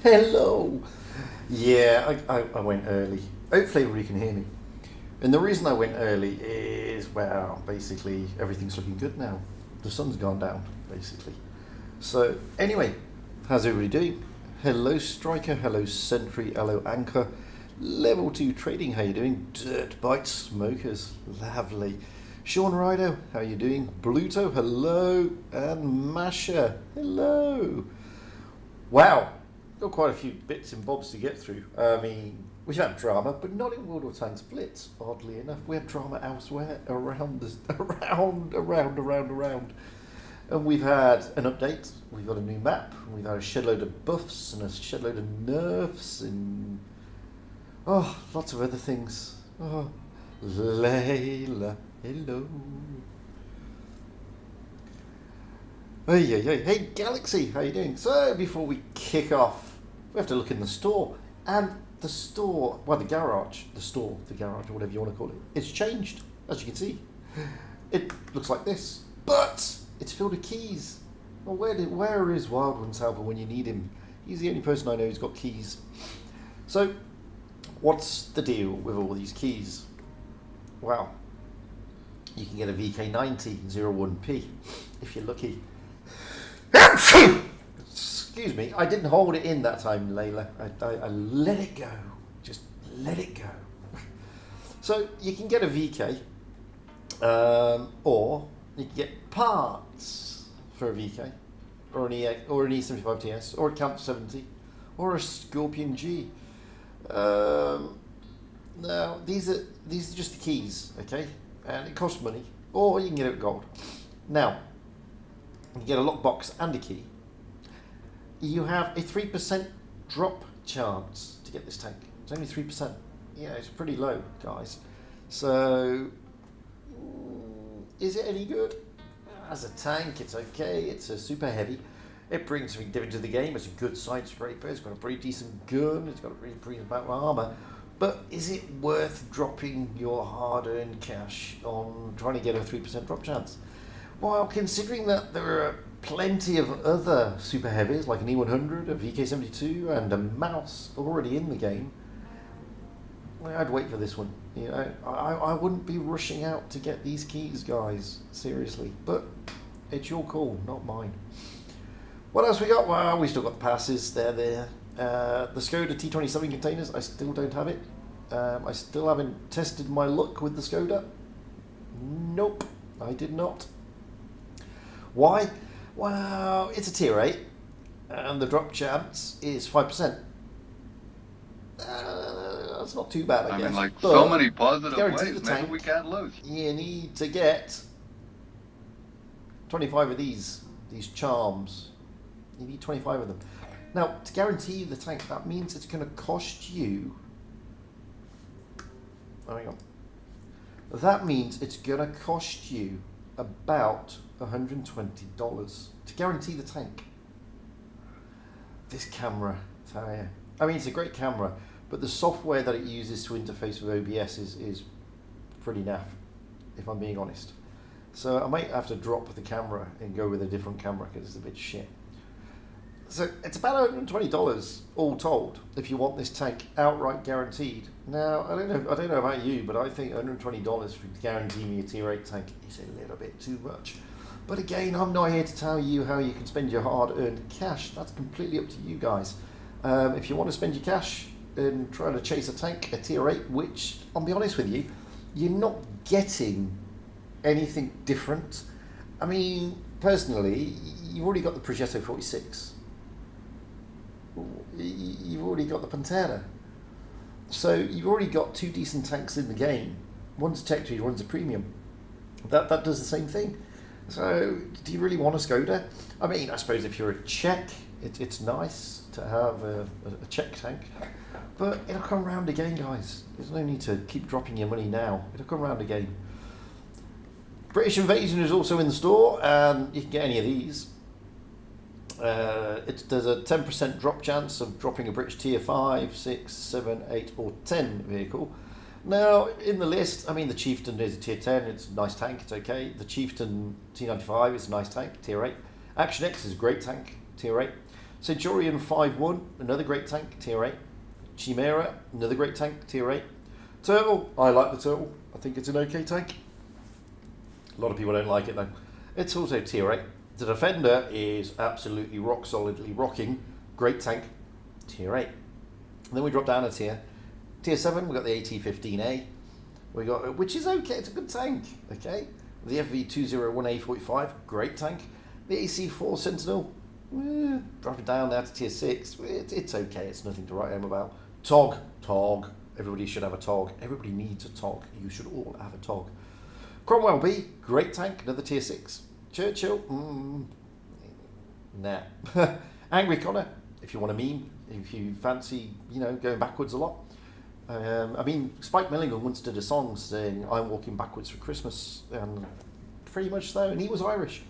Hello. Yeah, I went early. Hopefully everybody can hear me. And the reason I went early is, well, basically everything's looking good now. The sun's gone down, basically. So anyway, how's everybody doing? Hello Striker, hello Sentry, hello Anchor. Level 2 Trading, how you doing? Dirt Bite Smokers, lovely. Sean Rido, how you doing? Bluto, hello. And Masha, hello. Wow, got quite a few bits and bobs to get through. I mean, we've had drama, but not in World of Tanks Blitz, oddly enough. We had drama elsewhere around. And we've had an update, we've got a new map, we've had a shed load of buffs and a shed load of nerfs and lots of other things. Oh, Layla, hello. Hey Galaxy, how you doing? So before we kick off, we have to look in the store. And the store, well, the garage, or whatever you want to call it, it's changed, as you can see. It looks like this, but it's filled with keys. Well, where is Wild One's helper when you need him? He's the only person I know who's got keys. So, what's the deal with all these keys? Well, you can get a VK90-01P if you're lucky. Excuse me, I didn't hold it in that time, Layla. I let it go. Just let it go. So you can get a VK, or you can get parts for a VK, or an E75TS, or a Camp 70, or a Scorpion G. Now these are just the keys, okay? And it costs money, or you can get it with gold. Now, you get a lockbox and a key. You have a 3% drop chance to get this tank. It's only 3%. Yeah, it's pretty low, guys. So, is it any good? As a tank, it's okay. It's a super heavy. It brings something different to the game. It's a good side scraper. It's got a pretty decent gun. It's got a really pretty amount of armor. But is it worth dropping your hard-earned cash on trying to get a 3% drop chance? Well, considering that there are plenty of other super heavies like an E100, a VK72, and a mouse already in the game, I'd wait for this one. You know, I wouldn't be rushing out to get these keys, guys. Seriously, but it's your call, not mine. What else we got? Well, we still got the passes. They're there. The Skoda T27 containers. I still don't have it. I still haven't tested my luck with the Skoda. Nope, I did not. Why? Well, it's a tier 8, and the drop chance is 5%. That's not too bad, I guess. I mean, like, but so many positive ways, maybe we can't lose. You need to get 25 of these charms. You need 25 of them. Now, to guarantee the tank, that means it's going to cost you... Hang on. That means it's going to cost you about $120 to guarantee the tank. This camera, tell you. I mean, it's a great camera, but the software that it uses to interface with OBS is pretty naff, if I'm being honest. So I might have to drop the camera and go with a different camera because it's a bit shit. So it's about $120 all told if you want this tank outright guaranteed. Now I don't know about you, but I think $120 for guaranteeing me a tier 8 tank is a little bit too much. But again, I'm not here to tell you how you can spend your hard-earned cash. That's completely up to you guys. If you want to spend your cash and try to chase a tank, a tier 8, which I'll be honest with you, you're not getting anything different. I mean, personally, you've already got the Progetto 46. You've already got the Pantera. So you've already got 2 decent tanks in the game. One's a tech treat, one's a premium. That does the same thing. So do you really want a Skoda? I mean, I suppose if you're a Czech, it's nice to have a Czech tank. But it'll come round again, guys. There's no need to keep dropping your money now. It'll come round again. British Invasion is also in the store, and you can get any of these. There's a 10% drop chance of dropping a British tier 5, 6, 7, 8 or 10 vehicle. Now, in the list, I mean, the Chieftain is a tier 10, it's a nice tank, it's okay. The Chieftain T95 is a nice tank, tier 8. Action X is a great tank, tier 8. Centurion 5-1, another great tank, tier 8. Chimera, another great tank, tier 8. Turtle, I like the Turtle. I think it's an okay tank. A lot of people don't like it though. It's also tier 8. The Defender is absolutely rock solidly rocking. Great tank, tier 8. And then we drop down a tier. Tier 7, we've got the AT-15A. We got, which is okay, it's a good tank, okay? The FV201A45, great tank. The AC-4 Sentinel, drop it down there to tier 6. It's okay, it's nothing to write home about. TOG. Everybody should have a TOG. Everybody needs a TOG. You should all have a TOG. Cromwell B, great tank, another tier 6. Churchill, nah. Angry Connor, if you want a meme, if you fancy, going backwards a lot. I mean, Spike Milligan once did a song saying, I'm walking backwards for Christmas, and pretty much so, and he was Irish.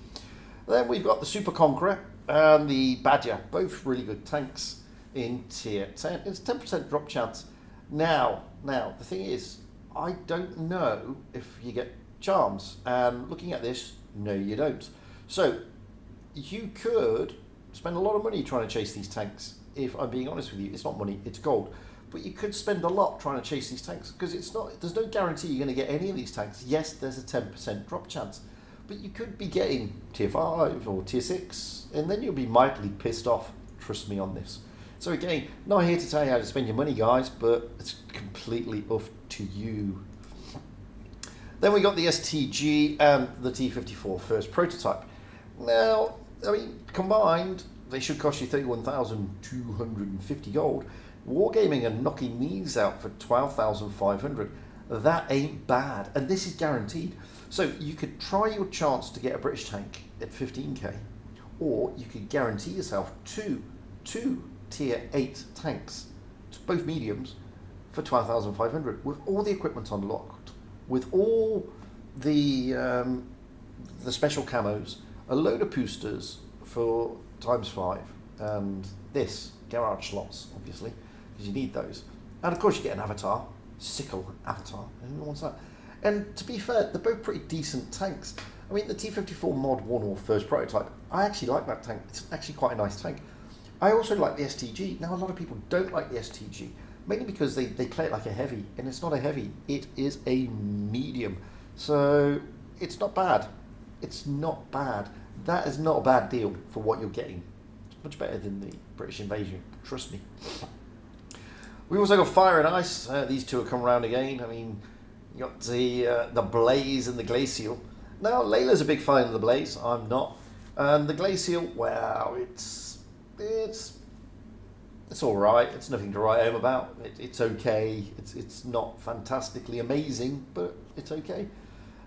Then we've got the Super Conqueror and the Badger, both really good tanks in tier 10. It's 10% drop chance. Now, the thing is, I don't know if you get charms, and looking at this, no you don't. So, you could spend a lot of money trying to chase these tanks. If I'm being honest with you, it's not money, it's gold. But you could spend a lot trying to chase these tanks, because there's no guarantee you're going to get any of these tanks. Yes, there's a 10% drop chance, but you could be getting tier 5 or tier 6, and then you'll be mightily pissed off. Trust me on this. So again, not here to tell you how to spend your money, guys, but it's completely up to you. Then we got the STG and the T54 first prototype. Now, I mean, combined, they should cost you 31,250 gold. Wargaming are knocking these out for 12,500. That ain't bad, and this is guaranteed. So you could try your chance to get a British tank at 15k, or you could guarantee yourself two tier 8 tanks, both mediums, for 12,500 with all the equipment unlocked, with all the special camos, a load of boosters for ×5, and this garage slots, obviously, because you need those. And of course you get an avatar, sickle avatar, and who wants that? And to be fair, they're both pretty decent tanks. I mean, the T54 Mod 1 or first prototype, I actually like that tank. It's actually quite a nice tank. I also like the STG. Now, a lot of people don't like the STG, mainly because they play it like a heavy, and it's not a heavy, it is a medium. So it's not bad. It's not bad. That is not a bad deal for what you're getting. It's much better than the British Invasion, trust me. We also got Fire and Ice. These two have come around again. I mean, you got the Blaze and the Glacial. Now, Layla's a big fan of the Blaze. I'm not. And the Glacial, wow, it's all right. It's nothing to write home about. It's okay. It's not fantastically amazing, but it's okay.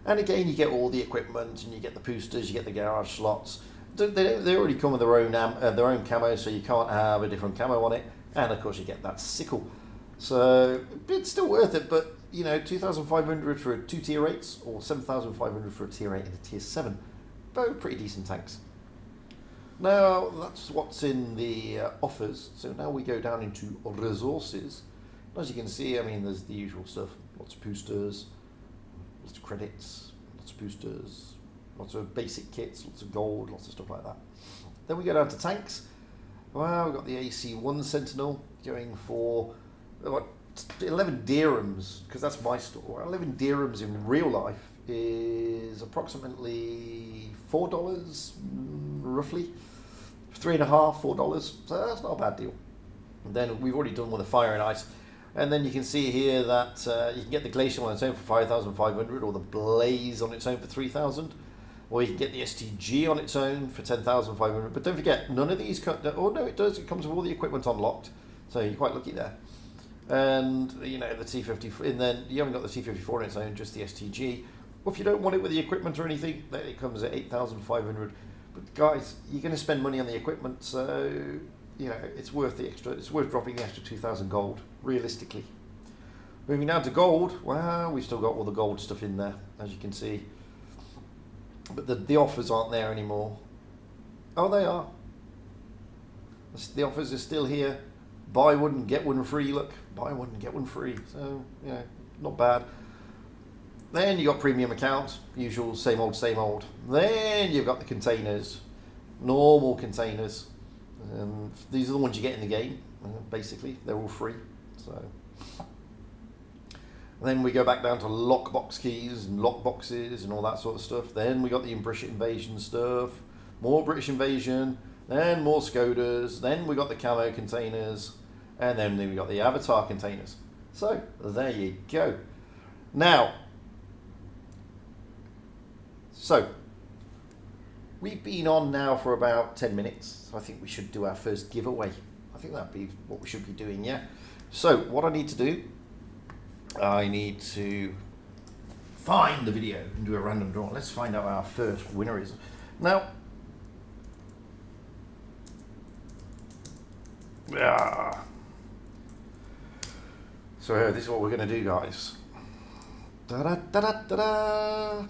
And again, you get all the equipment, and you get the boosters, you get the garage slots. They already come with their own camo, so you can't have a different camo on it. And of course, you get that sickle. So it's still worth it. But 2,500 for 2 tier 8s, or 7,500 for a tier 8 and a tier 7. Both pretty decent tanks. Now that's what's in the offers. So now we go down into resources. As you can see, I mean, there's the usual stuff. Lots of boosters, lots of credits, lots of boosters, lots of basic kits, lots of gold, lots of stuff like that. Then we go down to tanks. Well, we've got the AC-1 Sentinel going for 11 dirhams, because that's my store. 11 dirhams in real life is approximately $4, roughly. $3.50, $4. So that's not a bad deal. And then we've already done with the Fire and Ice. And then you can see here that you can get the Glacial on its own for 5,500, or the Blaze on its own for 3,000, or you can get the STG on its own for 10,500. But don't forget, none of these oh no, it does. It comes with all the equipment unlocked, so you're quite lucky there. And the T50, and then you haven't got the T54 on its own, just the STG. Well, if you don't want it with the equipment or anything, then it comes at 8,500. But guys, you're going to spend money on the equipment, so it's worth the extra. It's worth dropping the extra 2,000 gold, realistically. Moving down to gold, well, we've still got all the gold stuff in there, as you can see. But the offers aren't there anymore. Oh, they are. The offers are still here. Buy one, get one free. Look, buy one, get one free. So, not bad. Then you got premium accounts, usual, same old, same old. Then you've got the containers, normal containers. And these are the ones you get in the game, basically. They're all free. So. And then we go back down to lockbox keys and lockboxes and all that sort of stuff. Then we got the British Invasion stuff, more British Invasion, then more Skodas, then we got the camo containers, and then we got the avatar containers. So there you go. Now, so we've been on now for about 10 minutes. So I think we should do our first giveaway. I think that'd be what we should be doing, yeah. So what I need to do, I need to find the video and do a random draw. Let's find out our first winner is. Now, so this is what we're going to do, guys. Da-da-da-da-da-da.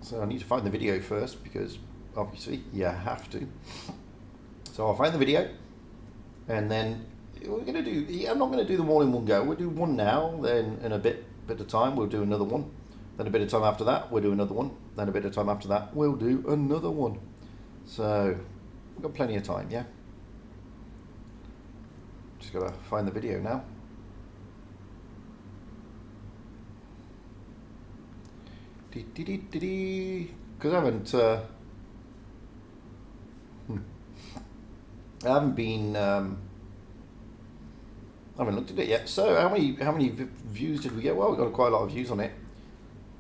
So I need to find the video first because obviously you have to. So I'll find the video and then we're going to do, I'm not going to do them all in one go. We'll do one now, then in a bit of time we'll do another one. Then a bit of time after that we'll do another one. Then a bit of time after that we'll do another one. So we've got plenty of time, yeah? Just got to find the video now. Because I haven't been I haven't looked at it yet. So how many views did we get? Well, we got quite a lot of views on it,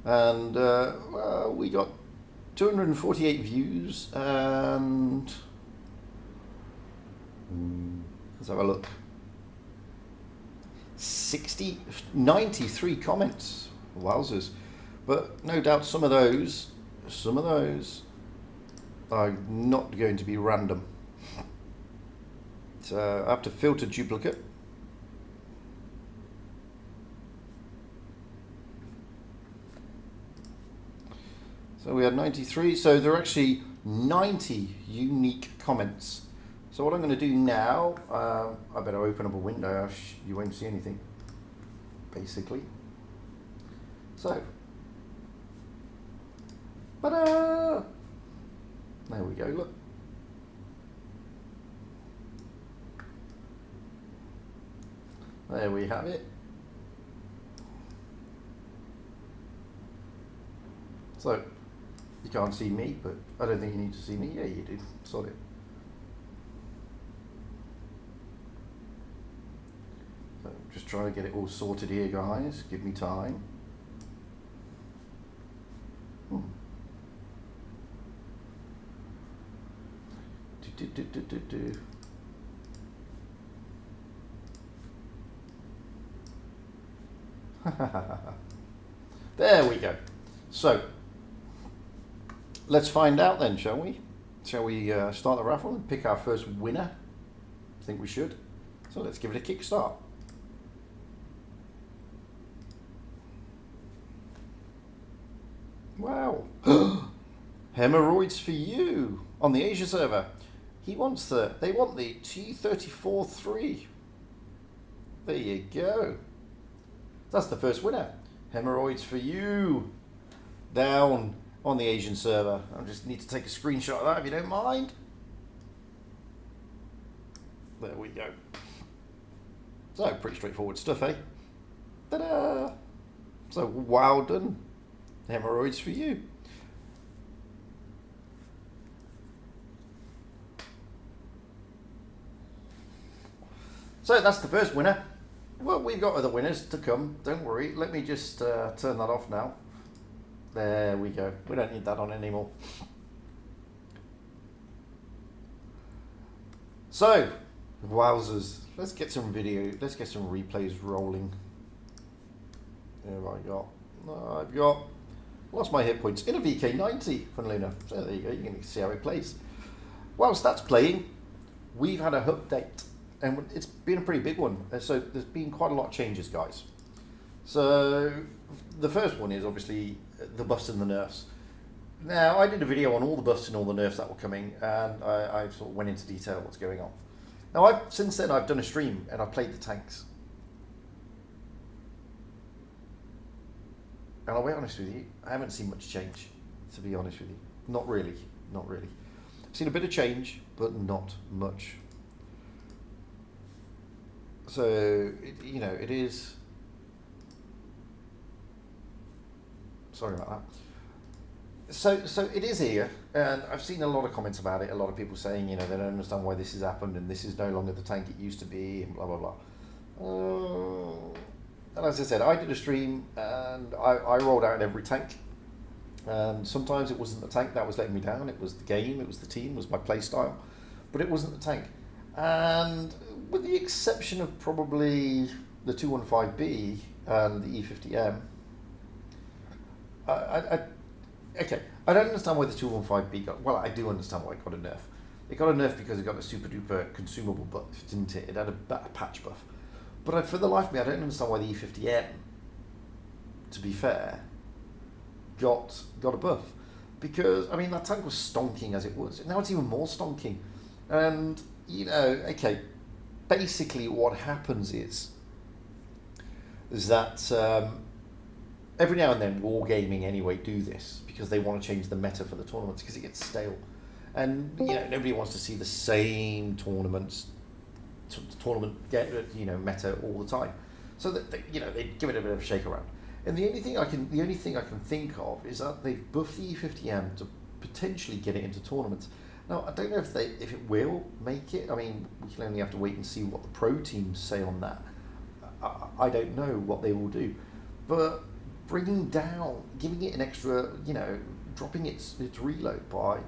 and well, we got 248 views, and let's have a look. 93 comments. Wowzers! But no doubt some of those are not going to be random. So I have to filter duplicate. So we had 93, so there are actually 90 unique comments. So what I'm going to do now, I better open up a window, you won't see anything, basically. So, ta-da! There we go, look. There we have it. So, you can't see me, but I don't think you need to see me. Yeah, you do. Sort it. So, just trying to get it all sorted here, guys. Give me time. There we go. So let's find out then, shall we? Shall we start the raffle and pick our first winner? I think we should. So let's give it a kickstart. Wow. Hemorrhoids for you on the Asia server. They want the T34-3. There you go. That's the first winner. Hemorrhoids for you. Down on the Asian server. I just need to take a screenshot of that if you don't mind. There we go. So pretty straightforward stuff, eh? Ta-da! So well done. Hemorrhoids for you. So that's the first winner. Well, we've got other winners to come. Don't worry. Let me just turn that off now. There we go. We don't need that on anymore. So, wowzers. Let's get some video. Let's get some replays rolling. There I've got lost my hit points in a VK90, funnily enough. So there you go. You can see how it plays. Whilst that's playing, we've had a update. And it's been a pretty big one. So there's been quite a lot of changes, guys. So the first one is obviously the buffs and the nerfs. Now, I did a video on all the buffs and all the nerfs that were coming, and I sort of went into detail what's going on. Now, since then, I've done a stream, and I've played the tanks. And I'll be honest with you, I haven't seen much change, to be honest with you. Not really, not really. I've seen a bit of change, but not much. So, it is... Sorry about that. So it is here, and I've seen a lot of comments about it, a lot of people saying, they don't understand why this has happened, and this is no longer the tank it used to be, and blah, blah, blah. And as I said, I did a stream, and I rolled out every tank, and sometimes it wasn't the tank that was letting me down, it was the game, it was the team, it was my play style, but it wasn't the tank. And with the exception of probably the 215B and the E50M, I don't understand why the 215B got... Well, I do understand why it got a nerf. It got a nerf because it got a super duper consumable buff, didn't it? It had a patch buff. But for the life of me, I don't understand why the E50M, to be fair, got a buff. Because, that tank was stonking as it was. Now it's even more stonking. And, basically what happens is that... every now and then, Wargaming anyway do this because they want to change the meta for the tournaments because it gets stale, and nobody wants to see the same tournament meta all the time. So that they give it a bit of a shake around. And the only thing I can think of is that they've buffed the E50M to potentially get it into tournaments. Now I don't know if it will make it. We can only have to wait and see what the pro teams say on that. I don't know what they will do, but giving it an extra, dropping its reload by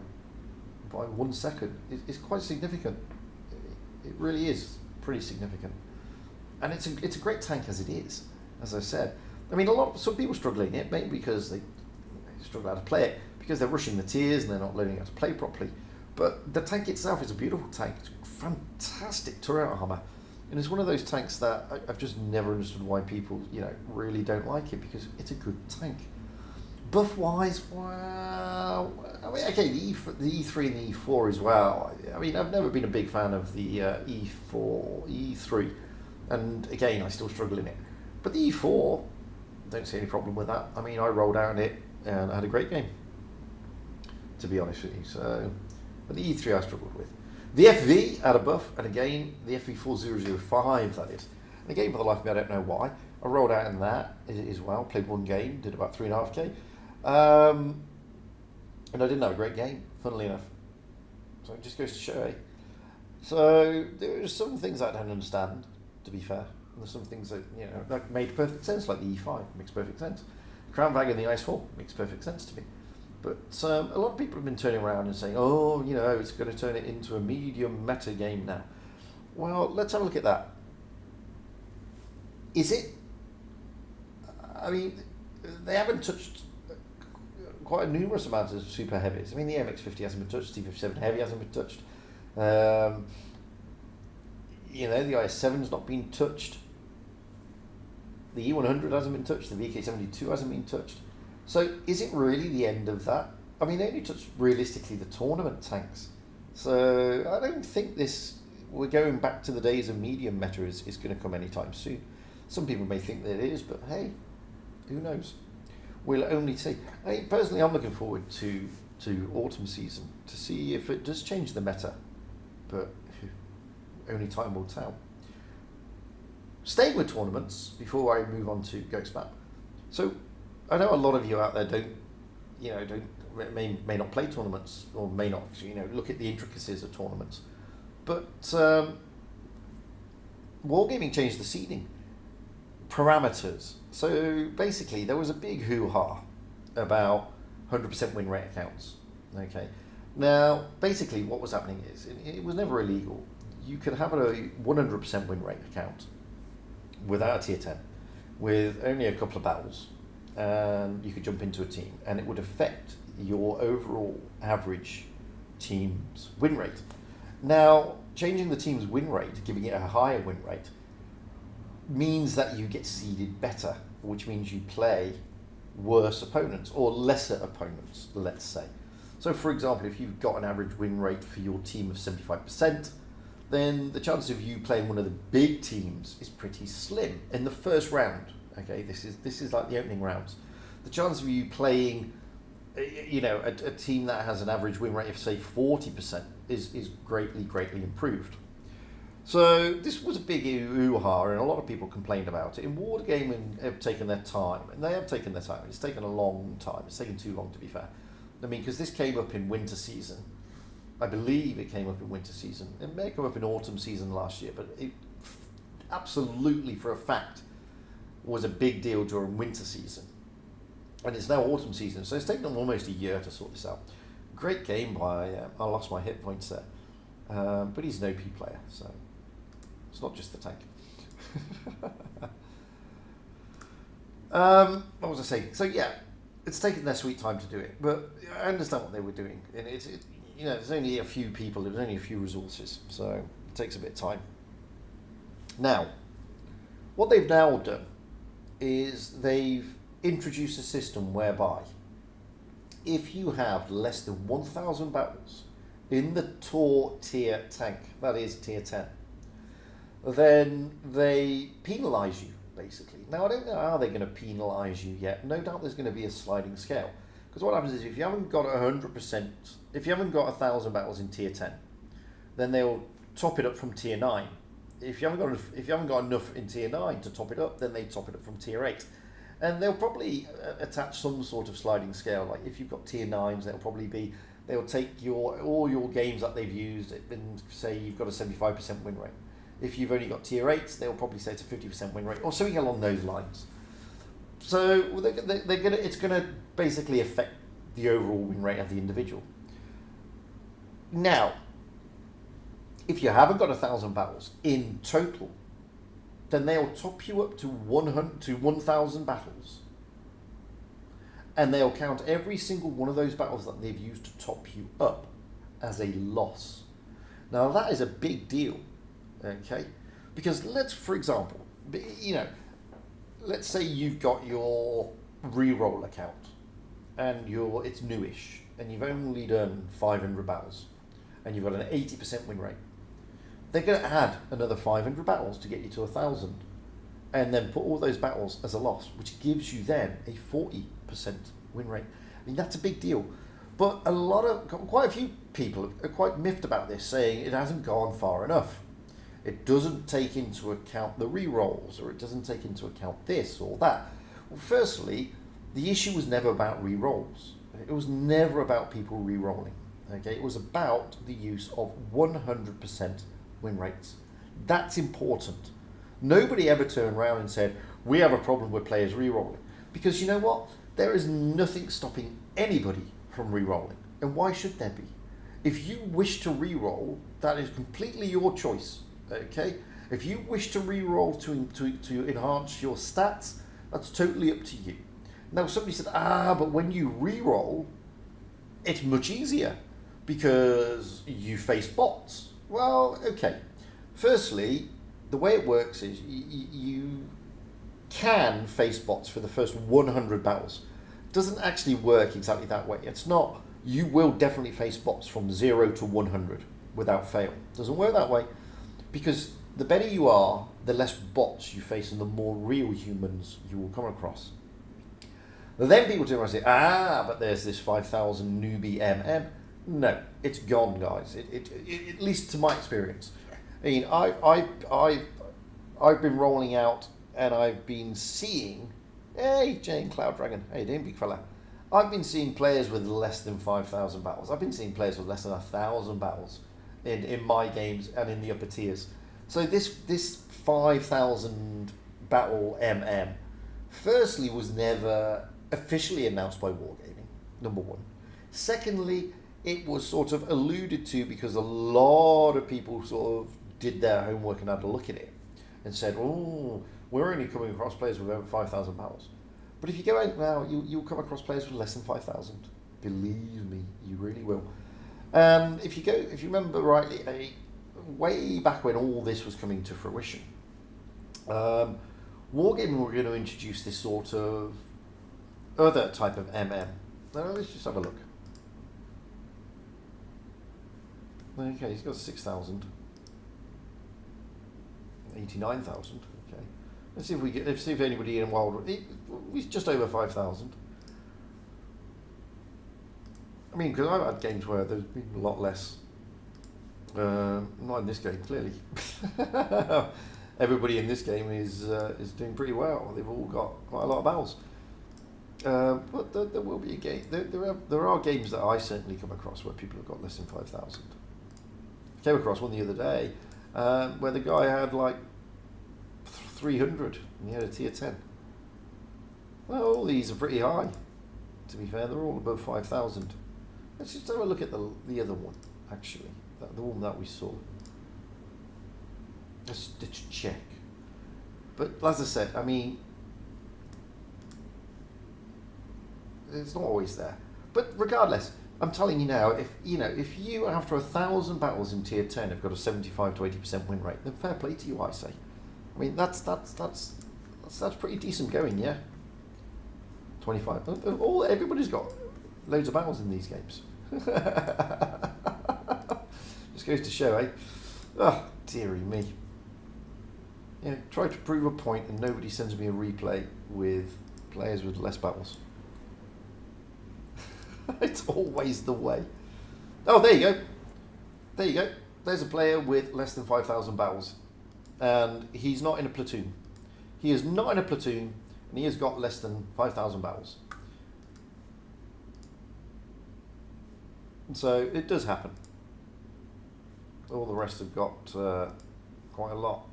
1 second is quite significant. It really is pretty significant, and it's a great tank as it is. As I said, some people struggle in it, maybe because they struggle how to play it because they're rushing the tiers and they're not learning how to play properly. But the tank itself is a beautiful tank. It's fantastic turret armor. And it's one of those tanks that I've just never understood why people, really don't like it, because it's a good tank. Buff-wise, well, okay, the E3 and the E4 as well. I've never been a big fan of the E4, E3, and again, I still struggle in it. But the E4, don't see any problem with that. I rolled out in it and I had a great game, to be honest with you. So, but the E3 I struggled with. The FV had a buff, and again, the FV4005, that is. And again, for the life of me, I don't know why. I rolled out in that as well, played one game, did about 3.5k. And I didn't have a great game, funnily enough. So it just goes to show, eh? So there are some things I don't understand, to be fair. And there's some things that made perfect sense, like the E5, makes perfect sense. Crown Bag and the Ice4 makes perfect sense to me. But a lot of people have been turning around and saying, it's going to turn it into a medium meta game now. Well, let's have a look at that. Is it? They haven't touched quite a numerous amount of super heavies. The MX-50 hasn't been touched, T-57 Heavy hasn't been touched. The IS-7's not been touched. The E100 hasn't been touched, the VK-72 hasn't been touched. So is it really the end of that? They only touched realistically the tournament tanks. So I don't think we're going back to the days of medium meta is going to come anytime soon. Some people may think that it is, but hey, who knows? We'll only see. Personally, I'm looking forward to autumn season to see if it does change the meta, but only time will tell. Staying with tournaments before I move on to Ghost Map. So I know a lot of you out there may not play tournaments, or may not look at the intricacies of tournaments, but Wargaming changed the seeding parameters. So basically, there was a big hoo-ha about 100% win rate accounts. Okay, now basically what was happening is it was never illegal. You could have a 100% win rate account without a tier 10, with only a couple of battles, and you could jump into a team, and it would affect your overall average team's win rate. Now, changing the team's win rate, giving it a higher win rate, means that you get seeded better, which means you play worse opponents, or lesser opponents, let's say. So for example, if you've got an average win rate for your team of 75%, then the chance of you playing one of the big teams is pretty slim in the first round. Okay, this is like the opening rounds. The chance of you playing you know, a team that has an average win rate of say 40% is greatly improved. So this was a big hoo-ha, and a lot of people complained about it. In Wargaming have taken their time, and they have taken their time. It's taken a long time. It's taken too long, to be fair. I mean, because this came up in winter season. I believe it came up in winter season. It may have come up in autumn season last year, but it absolutely, for a fact, was a big deal during winter season. And it's now autumn season, so it's taken them almost a year to sort this out. Great game by, I lost my hit points there, but he's an OP player, so it's not just the tank. What was I saying? So yeah, it's taken their sweet time to do it, but I understand what they were doing. And you know, there's only a few people, there's only a few resources, so it takes a bit of time. Now, what they've now done is they've introduced a system whereby if you have less than 1,000 battles in the Tor tier tank, that is tier 10, then they penalise you, basically. Now, I don't know how they're going to penalise you yet. No doubt there's going to be a sliding scale. Because what happens is if you haven't got 100%, if you haven't got 1,000 battles in tier 10, then they'll top it up from tier 9. If you haven't got enough in tier 9 to top it up, then they top it up from tier 8. And they'll probably attach some sort of sliding scale. Like if you've got tier 9s, they'll take all your games that they've used and say you've got a 75% win rate. If you've only got tier 8s, they'll probably say it's a 50% win rate or something along those lines. So it's gonna basically affect the overall win rate of the individual. Now, if you haven't got 1,000 battles in total, then they'll top you up to 1,000 battles, and they'll count every single one of those battles that they've used to top you up as a loss. Now that is a big deal, okay? Because for example, you know, let's say you've got your reroll account, and it's newish, and you've only done 500 battles, and you've got an 80% win rate. They're going to add another 500 battles to get you to 1,000, and then put all those battles as a loss, which gives you then a 40% win rate. I mean, that's a big deal. But quite a few people are quite miffed about this, saying it hasn't gone far enough. It doesn't take into account the re-rolls, or it doesn't take into account this or that. Well, firstly, the issue was never about re-rolls. It was never about people re-rolling. Okay, it was about the use of 100% win rates. That's important. Nobody ever turned around and said, we have a problem with players re-rolling. Because you know what? There is nothing stopping anybody from re-rolling. And why should there be? If you wish to re-roll, that is completely your choice. Okay? If you wish to re-roll to enhance your stats, that's totally up to you. Now somebody said, but when you re-roll, it's much easier because you face bots. Well, okay. Firstly, the way it works is you can face bots for the first 100 battles. It doesn't actually work exactly that way. It's not, you will definitely face bots from 0 to 100 without fail. It doesn't work that way because the better you are, the less bots you face and the more real humans you will come across. Then people turn around and say, but there's this 5,000 newbie MM. No, it's gone, guys. It at least to my experience. I mean, I've been rolling out and I've been seeing, hey, Jane Cloud Dragon, how you doing, big fella? I've been seeing players with less than 5,000 battles. I've been seeing players with less than 1,000 battles in my games and in the upper tiers. So this 5,000 battle MM, firstly, was never officially announced by Wargaming, number one. Secondly, it was sort of alluded to because a lot of people sort of did their homework and had a look at it and said, we're only coming across players with over 5,000 battles. But if you go out now, you'll come across players with less than 5,000. Believe me, you really will. If you remember rightly, way back when all this was coming to fruition, Wargaming were going to introduce this sort of other type of MM. Now let's just have a look. Okay, he's got 6,000. 89,000. Okay. Let's see if anybody in Wild. He's just over 5,000. I mean, because I've had games where there's been a lot less. Not in this game, clearly. Everybody in this game is doing pretty well. They've all got quite a lot of battles. But there will be a game. There are games that I certainly come across where people have got less than 5,000. Came across one the other day where the guy had like 300 and he had a tier 10. Well, all these are pretty high. To be fair, they're all above 5,000. Let's just have a look at the other one, actually. The one that we saw. Let's check. But as I said, I mean, it's not always there. But regardless, I'm telling you now, if you after 1,000 battles in tier 10 have got a 75 to 80% win rate, then fair play to you, I say. I mean, that's pretty decent going, yeah. 25. Everybody's got loads of battles in these games. Just goes to show, eh? Oh, dearie me. Yeah, try to prove a point and nobody sends me a replay with players with less battles. It's always the way. Oh, there you go. There you go. There's a player with less than 5,000 battles. And he's not in a platoon. He is not in a platoon and he has got less than 5,000 battles. So it does happen. All the rest have got quite a lot.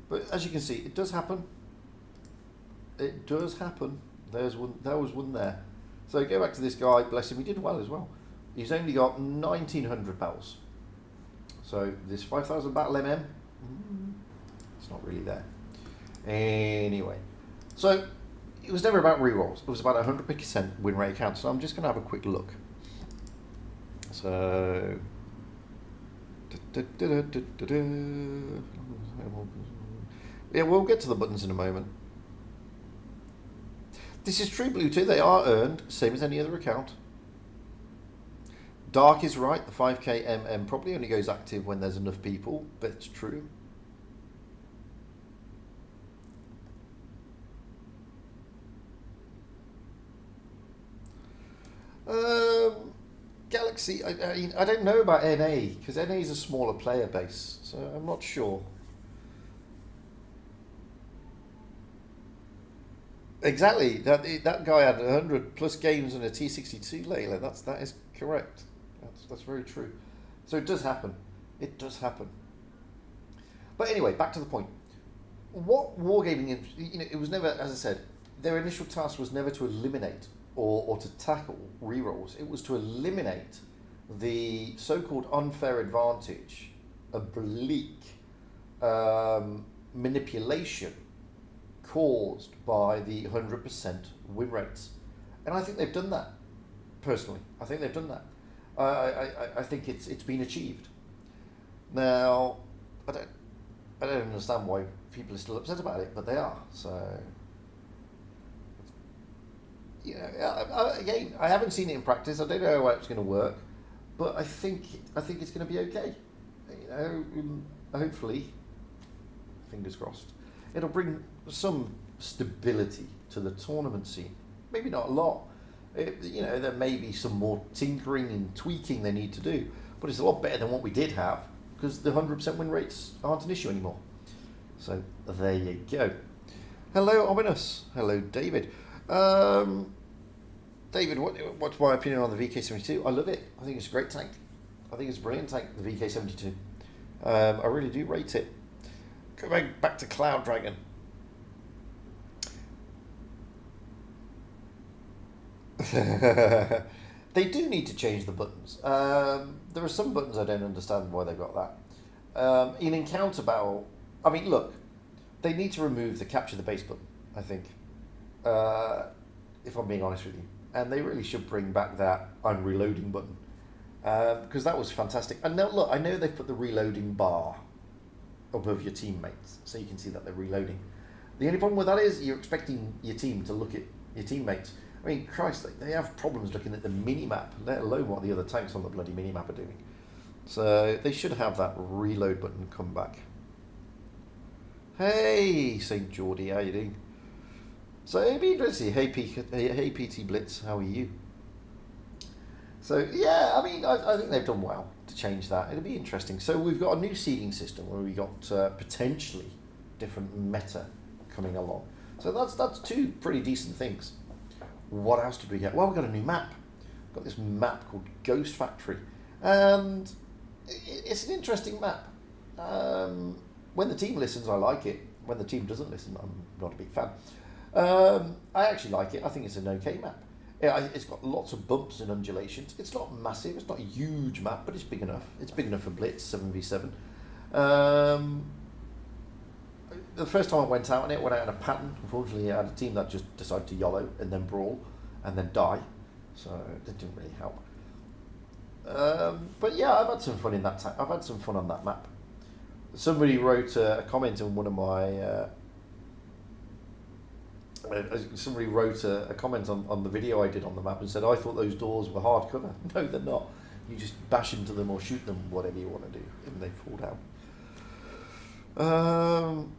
But as you can see, it does happen. It does happen. There was one there. So go back to this guy, bless him, he did well as well. He's only got 1,900 battles. So this 5,000 battle MM, it's not really there. Anyway, so it was never about rerolls. It was about 100% win rate count. So I'm just going to have a quick look. So, yeah, we'll get to the buttons in a moment. This is true, Blue 2. They are earned, same as any other account. Dark is right. The 5k MM probably only goes active when there's enough people, but it's true. Galaxy, I don't know about NA, because NA is a smaller player base, so I'm not sure. Exactly, that guy had 100 plus games and a T62 lately. That is correct. That's very true. So it does happen. It does happen. But anyway, back to the point. What wargaming, it was never, as I said, their initial task was never to eliminate or to tackle rerolls. It was to eliminate the so-called unfair advantage, oblique manipulation caused by the 100% win rates. And I think they've done that, personally. I think they've done that. I think it's been achieved. Now, I don't understand why people are still upset about it, but they are. So, again, I haven't seen it in practice. I don't know how it's going to work, but I think it's going to be okay. Hopefully, fingers crossed, it'll bring some stability to the tournament scene. Maybe not a lot. There may be some more tinkering and tweaking they need to do, but it's a lot better than what we did have because the 100% win rates aren't an issue anymore. So there you go. Hello, Ominous. Hello, David. David, what's my opinion on the VK72? I love it. I think it's a great tank. I think it's a brilliant tank, the VK72. I really do rate it. Going back to Cloud Dragon. They do need to change the buttons. There are some buttons I don't understand why they got that. In Encounter Battle, I mean, look, they need to remove the Capture the Base button, I think, if I'm being honest with you. And they really should bring back that I'm reloading button, because that was fantastic. And now, look, I know they've put the reloading bar above your teammates, so you can see that they're reloading. The only problem with that is you're expecting your team to look at your teammates. I mean, Christ, they have problems looking at the mini-map, let alone what the other tanks on the bloody mini-map are doing. So they should have that reload button come back. Hey, St. Geordie, how you doing? So it'd be interesting. Hey, PT Blitz, how are you? So yeah, I mean, I think they've done well to change that. It'll be interesting. So we've got a new seeding system where we got potentially different meta coming along. So that's two pretty decent things. What else did we get? Well, we got a new map. We've got this map called Ghost Factory, and it's an interesting map. When the team listens, I like it. When the team doesn't listen, I'm not a big fan. I actually like it. I think it's an okay map. It's got lots of bumps and undulations. It's not massive. It's not a huge map, but it's big enough. It's big enough for Blitz 7v7. The first time I went out on it, went out in a pattern. Unfortunately, I had a team that just decided to YOLO and then brawl and then die. So it didn't really help. But yeah, I've had some fun in that. I've had some fun on that map. Somebody wrote a comment on one of my. Somebody wrote a comment on the video I did on the map and said, I thought those doors were hardcover. No, they're not. You just bash into them or shoot them, whatever you want to do, and they fall down.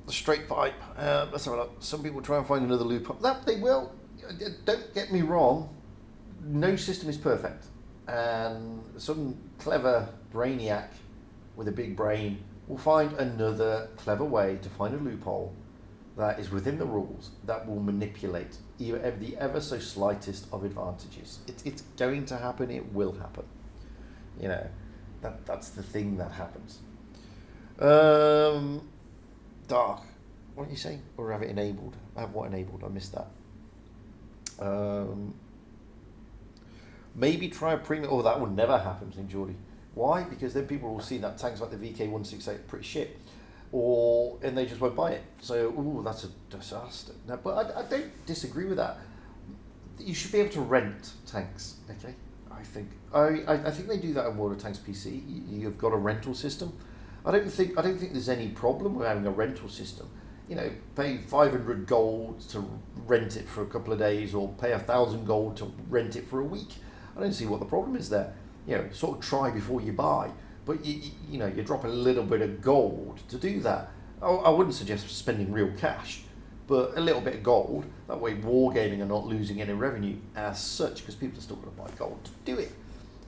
The straight pipe. Let's have a look. Some people try and find another loophole. That they will. Don't get me wrong. No system is perfect. And some clever brainiac with a big brain will find another clever way to find a loophole that is within the rules that will manipulate the ever so slightest of advantages. It's going to happen. It will happen. You know, that's the thing that happens. Dark. What are you saying? Or have it enabled? I have what enabled? I missed that. Maybe try a premium. Oh, that will never happen, St. Geordie. Why? Because then people will see that tanks like the VK168 are pretty shit. And they just won't buy it. So, ooh, that's a disaster. No, but I don't disagree with that. You should be able to rent tanks, okay? I think they do that in World of Tanks PC. You've got a rental system. I don't think there's any problem with having a rental system. You know, pay 500 gold to rent it for a couple of days, or pay 1,000 gold to rent it for a week. I don't see what the problem is there. You know, sort of try before you buy. But you know, you drop a little bit of gold to do that. I wouldn't suggest spending real cash, but a little bit of gold. That way, wargaming are not losing any revenue as such, because people are still going to buy gold to do it.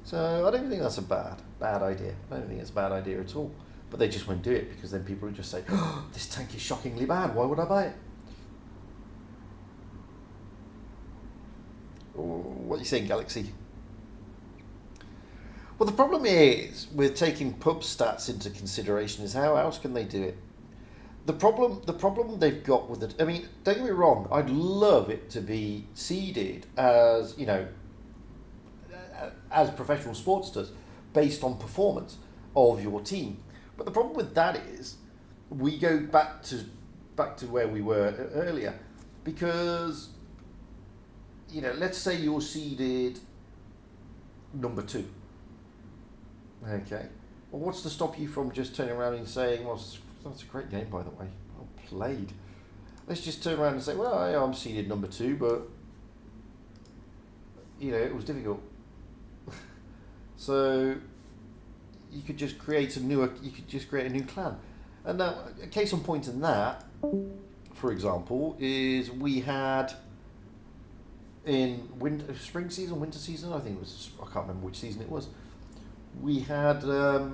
So I don't think that's a bad idea. I don't think it's a bad idea at all. But they just won't do it, because then people will just say, oh, this tank is shockingly bad. Why would I buy it? What are you saying, Galaxy? Well, the problem is with taking pub stats into consideration is how else can they do it? The problem they've got with it. I mean, don't get me wrong. I'd love it to be seeded as, you know, as professional sports does, based on performance of your team. But the problem with that is we go back to where we were earlier, because, you know, let's say you're seeded number 2. Okay. Well, what's to stop you from just turning around and saying, well, that's a great game, by the way. Well played. Let's just turn around and say, well, I'm seeded number 2, but, you know, it was difficult. So you could just create a new clan. And now, a case in point in that, for example, is we had in spring season, winter season, I think it was, I can't remember which season it was. We had a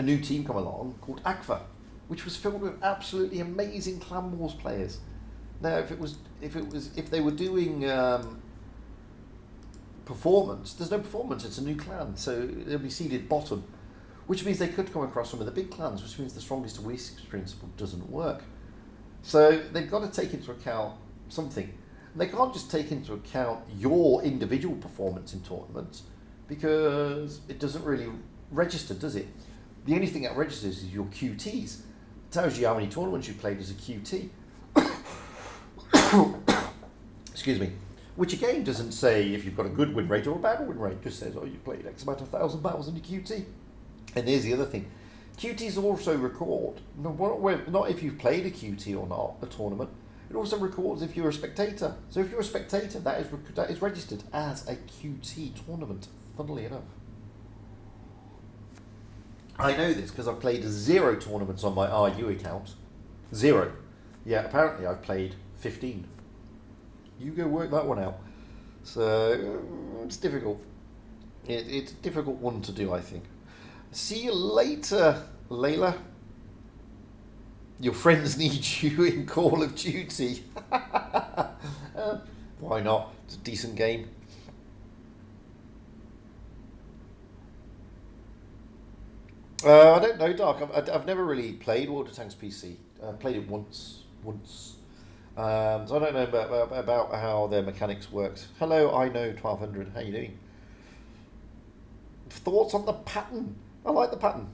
new team come along called Akva, which was filled with absolutely amazing Clan Wars players. Now, if they were doing performance, there's no performance. It's a new clan, so they'll be seeded bottom, which means they could come across some of the big clans, which means the strongest to weakest principle doesn't work. So they've got to take into account something. And they can't just take into account your individual performance in tournaments, because it doesn't really register, does it? The only thing that registers is your QTs. It tells you how many tournaments you played as a QT. Excuse me. Which again doesn't say if you've got a good win rate or a bad win rate. It just says, oh, you played X amount of 1,000 battles in your QT. And here's the other thing. QTs also record, not if you've played a QT or not, a tournament. It also records if you're a spectator. So if you're a spectator, that is registered as a QT tournament, funnily enough. I know this because I've played 0 tournaments on my RU account. 0. Yeah, apparently I've played 15. You go work that one out. So it's difficult. It's a difficult one to do, I think. See you later, Layla. Your friends need you in Call of Duty. Why not? It's a decent game. I don't know, Dark. I've never really played Water Tanks PC. I played it once. So I don't know about how their mechanics works. Hello, I know 1200. How you doing? Thoughts on the pattern? I like the pattern.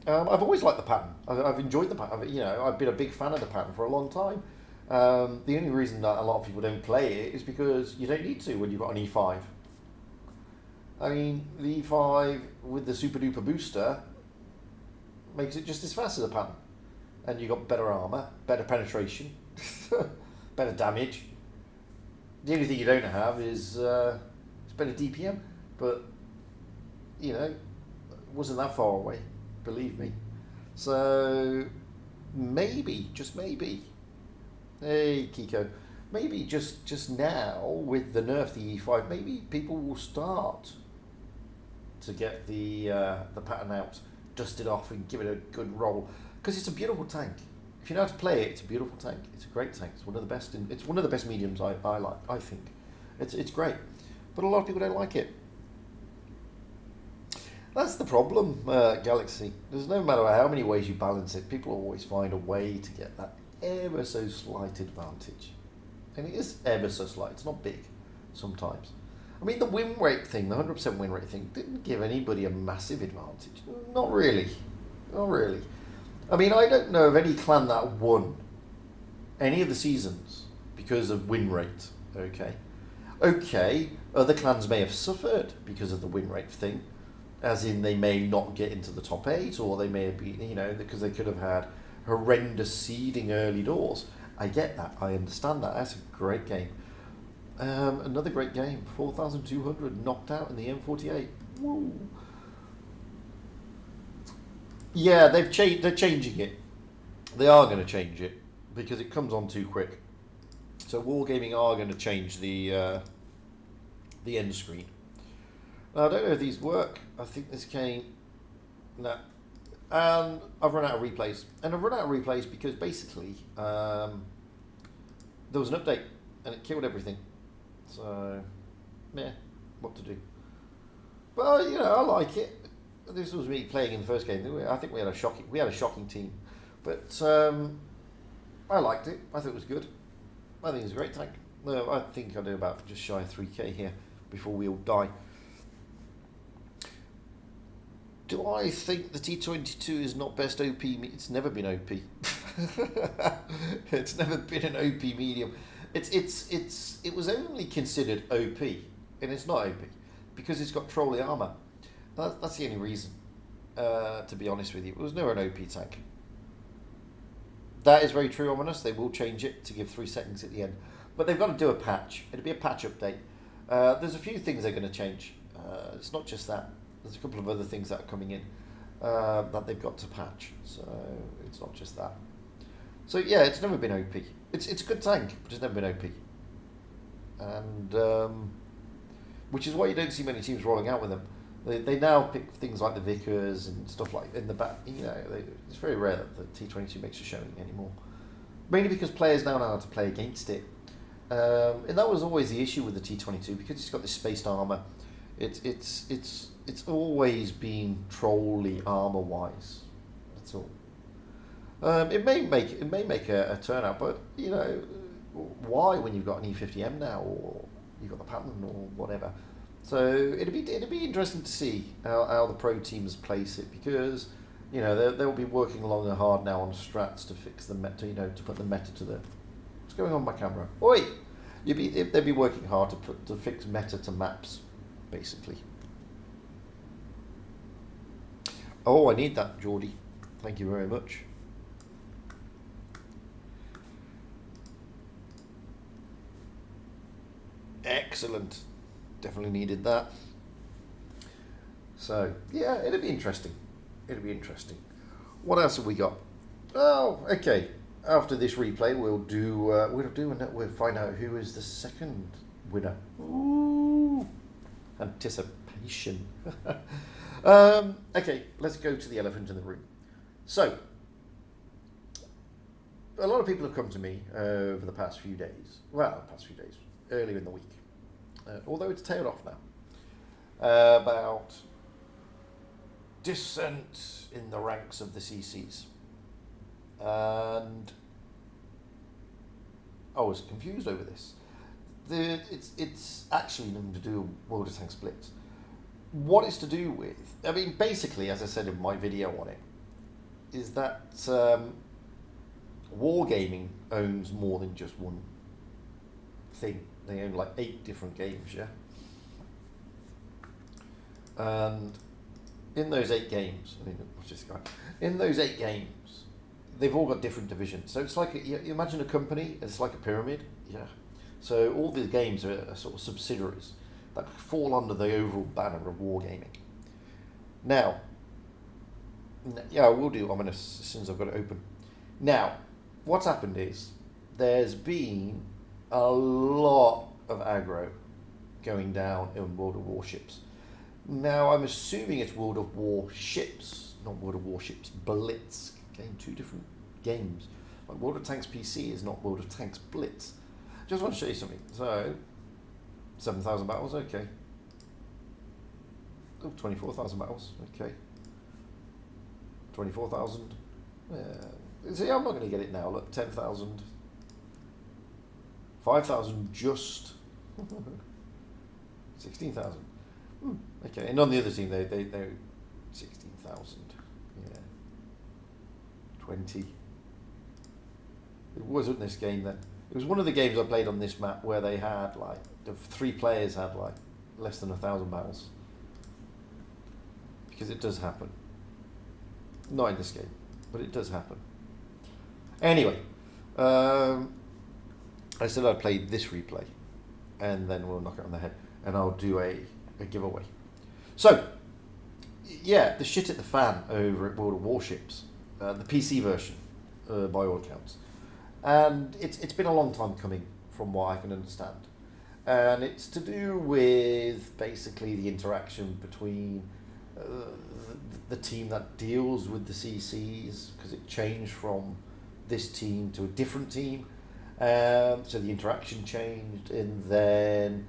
I've always liked the pattern. I've enjoyed the pattern. I've been a big fan of the pattern for a long time. The only reason that a lot of people don't play it is because you don't need to when you've got an E5. I mean, the E5 with the super duper booster makes it just as fast as a pattern. And you've got better armor, better penetration, better damage. The only thing you don't have is it's better DPM, but it wasn't that far away, believe me. So maybe, just maybe, hey Kiko, maybe just now with the nerf the E5, maybe people will start to get the pattern out, dust it off, and give it a good roll, because it's a beautiful tank. If you know how to play it, it's a beautiful tank. It's a great tank. It's one of the best. It's one of the best mediums I like. I think it's great, but a lot of people don't like it. That's the problem, Galaxy. There's no matter how many ways you balance it, people always find a way to get that ever so slight advantage, and it is ever so slight. It's not big sometimes. I mean, the win rate thing, the 100% win rate thing, didn't give anybody a massive advantage. Not really. Not really. I mean, I don't know of any clan that won any of the seasons because of win rate. Okay, other clans may have suffered because of the win rate thing, as in they may not get into the top 8, or they may have been, because they could have had horrendous seeding early doors. I get that. I understand that. That's a great game. Another great game. 4,200 knocked out in the M48. Woo. Yeah, they're changing it. They are going to change it because it comes on too quick. So Wargaming are going to change the end screen. Now, I don't know if these work. I think this came... No. And I've run out of replays. And I've run out of replays because basically there was an update and it killed everything. So, yeah, what to do? But, I like it. This was me playing in the first game. I think we had a shocking team. But I liked it. I thought it was good. I think it's a great tank. No, I think I do about just shy of 3k here before we all die. Do I think the T22 is not best OP? It's never been OP. It's never been an OP medium. It was only considered OP, and it's not OP because it's got trolley armor. That's the only reason. To be honest with you, it was never an OP tank. That is very true, Ominous. They will change it to give 3 seconds at the end, but they've got to do a patch. It'll be a patch update. There's a few things they're going to change. It's not just that. There's a couple of other things that are coming in that they've got to patch. So it's not just that. So yeah, it's never been OP. It's a good tank, but it's never been OP. And which is why you don't see many teams rolling out with them. They now pick things like the Vickers and stuff like in the back. It's very rare that the T22 makes a showing anymore. Mainly because players now know how to play against it. And that was always the issue with the T22 because it's got this spaced armor. It's always been trolley armor wise. That's all. It may make a turnout, but why when you've got an E50M now, or you've got the pattern or whatever. So it'd be interesting to see how the pro teams place it, because they'll be working long and hard now on strats to fix the meta, to put the meta to the. What's going on with my camera? Oi! They'd be working hard to fix meta to maps, basically. Oh, I need that, Geordie. Thank you very much. Excellent. Definitely needed that. So, yeah, it'll be interesting. It'll be interesting. What else have we got? Oh, okay. After this replay, we'll find out who is the second winner. Ooh. Anticipation. Operation. Okay, let's go to the elephant in the room. So, a lot of people have come to me over the past few days, earlier in the week, although it's tailed off now, about dissent in the ranks of the CCs. And I was confused over this. It's actually nothing to do with World of Tanks Blitz. What it's to do with, I mean, basically, as I said in my video on it, is that Wargaming owns more than just one thing. They own like 8 different games, yeah? And in those 8 games, I mean, what's this guy? In those 8 games, they've all got different divisions. So it's like, you imagine a company, it's like a pyramid, yeah? So all these games are sort of subsidiaries that fall under the overall banner of Wargaming. Now, yeah, I will do ominous as soon as I've got it open. Now, what's happened is there's been a lot of aggro going down in World of Warships. Now, I'm assuming it's World of Warships, not World of Warships Blitz. Okay, 2 different games. Like World of Tanks PC is not World of Tanks Blitz. Just want to show you something. So, 7,000 battles, okay. Oh, 24,000 battles, okay. 24,000. See, I'm not going to get it now. Look, 10,000. 5,000 just. 16,000. Okay, and on the other team, they're 16,000. Yeah. 20. It wasn't this game then. It was one of the games I played on this map where they had like, the 3 players had like less than 1,000 battles. Because it does happen. Not in this game, but it does happen. Anyway, I said I'd play this replay, and then we'll knock it on the head, and I'll do a giveaway. So, yeah, the shit at the fan over at World of Warships, the PC version, by all accounts. And it's been a long time coming, from what I can understand. And it's to do with basically the interaction between the team that deals with the CCs, because it changed from this team to a different team. So the interaction changed, and then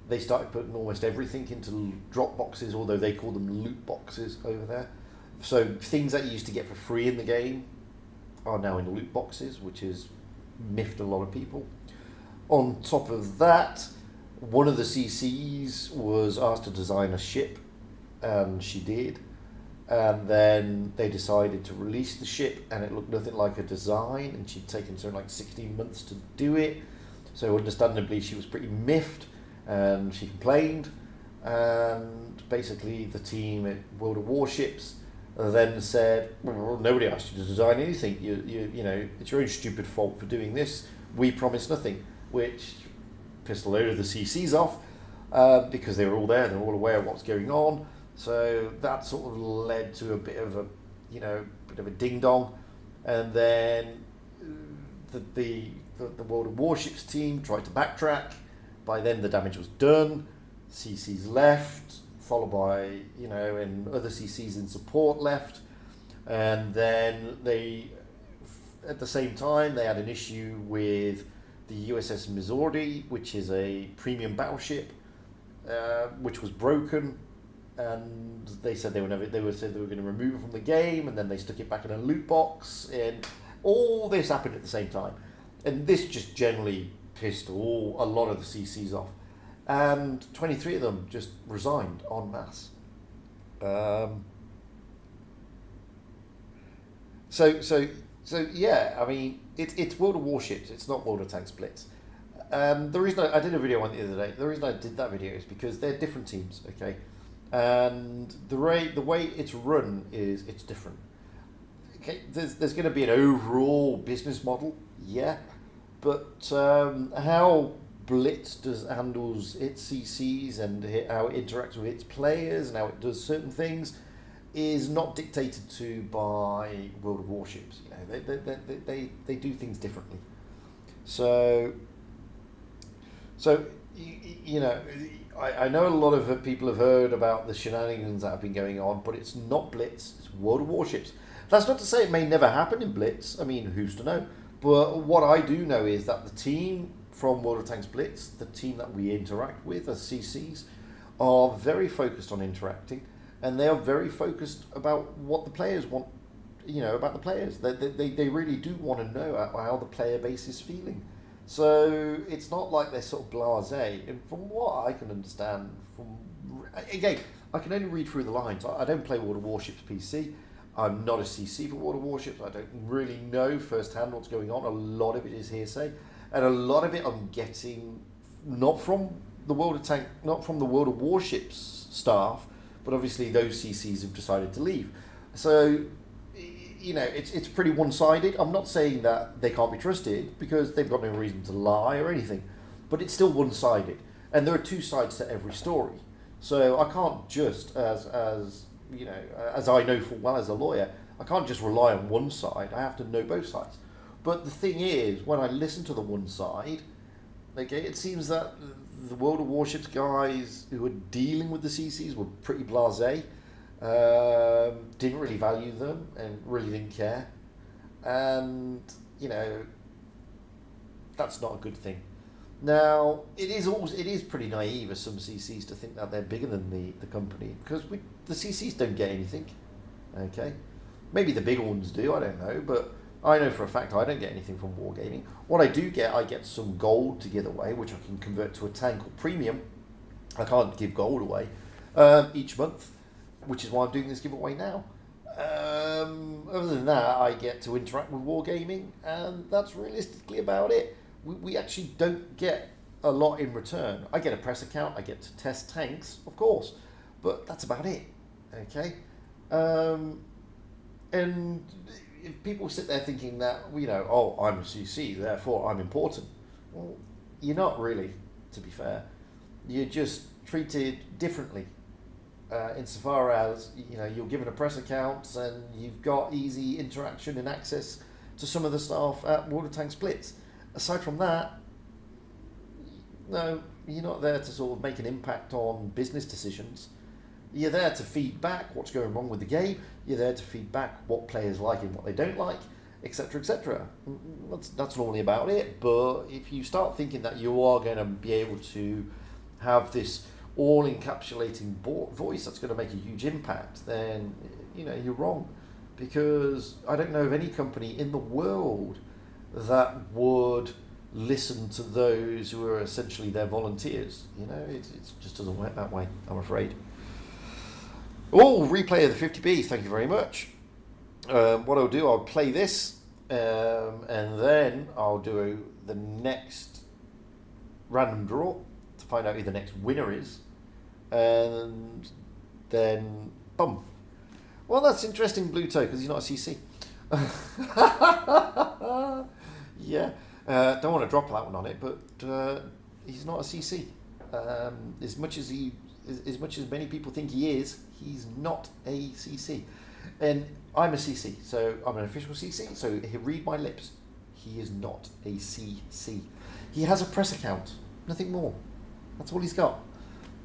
they started putting almost everything into drop boxes, although they call them loot boxes over there. So things that you used to get for free in the game are now in loot boxes, which has miffed a lot of people. On top of that, one of the CCs was asked to design a ship, and she did. And then they decided to release the ship, and it looked nothing like a design, and she'd taken something like 16 months to do it. So understandably, she was pretty miffed, and she complained. And basically, the team at World of Warships then said, well, nobody asked you to design anything. You know, it's your own stupid fault for doing this. We promised nothing, which pissed a load of the CCs off, because they were all there, they're all aware of what's going on. So that sort of led to a bit of a ding dong, and then the World of Warships team tried to backtrack. By then, the damage was done. CCs left, followed by and other CCs in support left, and then at the same time they had an issue with the USS Missouri, which is a premium battleship, which was broken. And they said they were going to remove it from the game, and then they stuck it back in a loot box, and all this happened at the same time. And this just generally pissed a lot of the CCs off, and 23 of them just resigned en masse. So yeah, I mean, it's World of Warships. It's not World of Tanks Blitz. The reason I did a video on it the other day. The reason I did that video is because they're different teams. Okay. And the way it's run is it's different. Okay, there's going to be an overall business model, yeah, but how Blitz handles its CCs and how it interacts with its players and how it does certain things is not dictated to by World of Warships. They do things differently. So you know, I know a lot of people have heard about the shenanigans that have been going on, but it's not Blitz, it's World of Warships. That's not to say it may never happen in Blitz. I mean, who's to know? But what I do know is that the team from World of Tanks Blitz, the team that we interact with as CCs, are very focused on interacting, and they are very focused about what the players want, you know, about the players. They really do want to know how the player base is feeling. So it's not like they're sort of blasé. And from what I can understand, again, I can only read through the lines. I don't play World of Warships PC. I'm not a CC for World of Warships. I don't really know firsthand what's going on. A lot of it is hearsay, and a lot of it I'm getting not from the World of Warships staff, but obviously those CCs have decided to leave. So, you know, it's pretty one-sided. I'm not saying that they can't be trusted because they've got no reason to lie or anything, but it's still one-sided, and there are two sides to every story. So I can't just, as you know, as I know full well as a lawyer, I can't just rely on one side. I have to know both sides. But the thing is, when I listen to the one side, okay, it seems that the World of Warships guys who were dealing with the CCs were pretty blasé, didn't really value them and really didn't care. And, you know, that's not a good thing. Now, it is pretty naive as some CCs to think that they're bigger than the company, because the CCs don't get anything, okay? Maybe the bigger ones do, I don't know, but I know for a fact I don't get anything from Wargaming. What I get some gold to give away, which I can convert to a tank or premium. I can't give gold away each month, which is why I'm doing this giveaway now. Other than that, I get to interact with Wargaming, and that's realistically about it. We actually don't get a lot in return. I get a press account, I get to test tanks, of course, but that's about it, okay? And if people sit there thinking that, you know, oh, I'm a CC, therefore I'm important, well, you're not really, to be fair. You're just treated differently, insofar as, you know, you're given a press account and you've got easy interaction and access to some of the staff at World of Tanks Blitz. Aside from that, no, you're not there to sort of make an impact on business decisions. You're there to feed back what's going wrong with the game. You're there to feed back what players like and what they don't like, etc., etc. That's normally about it. But if you start thinking that you are going to be able to have this all-encapsulating voice that's going to make a huge impact, then, you know, you're wrong. Because I don't know of any company in the world that would listen to those who are essentially their volunteers. You know, it just doesn't work that way, I'm afraid. Oh, replay of the 50B, thank you very much. What I'll do, I'll play this, and then I'll do the next random draw to find out who the next winner is, and then, boom. Well, that's interesting, Bluto, because he's not a CC. Yeah, don't want to drop that one on it, but he's not a CC. As much as many people think he is, he's not a CC. And I'm a CC, so I'm an official CC, so read my lips. He is not a CC. He has a press account, nothing more. That's all he's got.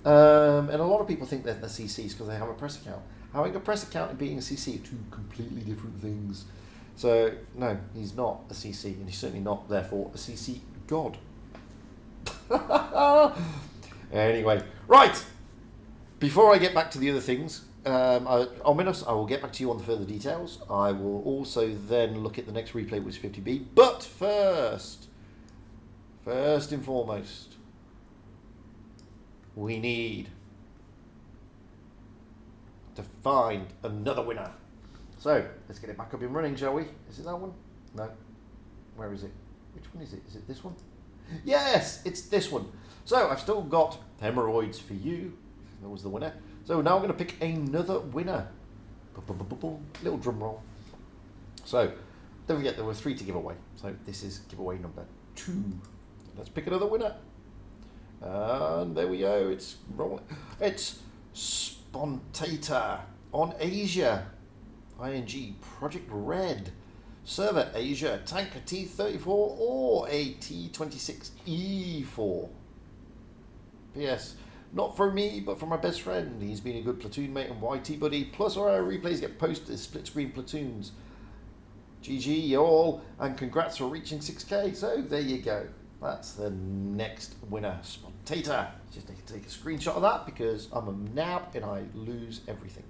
And a lot of people think they're the CCs because they have a press account. Having a press account and being a CC are two completely different things. So, no, he's not a CC, and he's certainly not, therefore, a CC god. Anyway, right. Before I get back to the other things, ominous, I will get back to you on the further details. I will also then look at the next replay, which is 50B. But first and foremost, we need to find another winner. So, let's get it back up and running, shall we? Is it that one? No. Where is it? Which one is it? Is it this one? Yes, it's this one. So, I've still got hemorrhoids for you. That was the winner. So, now I'm going to pick another winner. Little drum roll. So, don't forget there were 3 to give away. So, this is giveaway number 2. Let's pick another winner. And there we go. It's rolling. It's Spontator on Asia. ING Project Red. Server Asia. Tank a T-34 or a T-26E4. P.S. Not for me, but for my best friend. He's been a good platoon mate and YT buddy. Plus, our replays get posted as split screen platoons. GG, y'all, and congrats for reaching 6K. So there you go. That's the next winner. Spontator. Just need to take a screenshot of that because I'm a nab and I lose everything.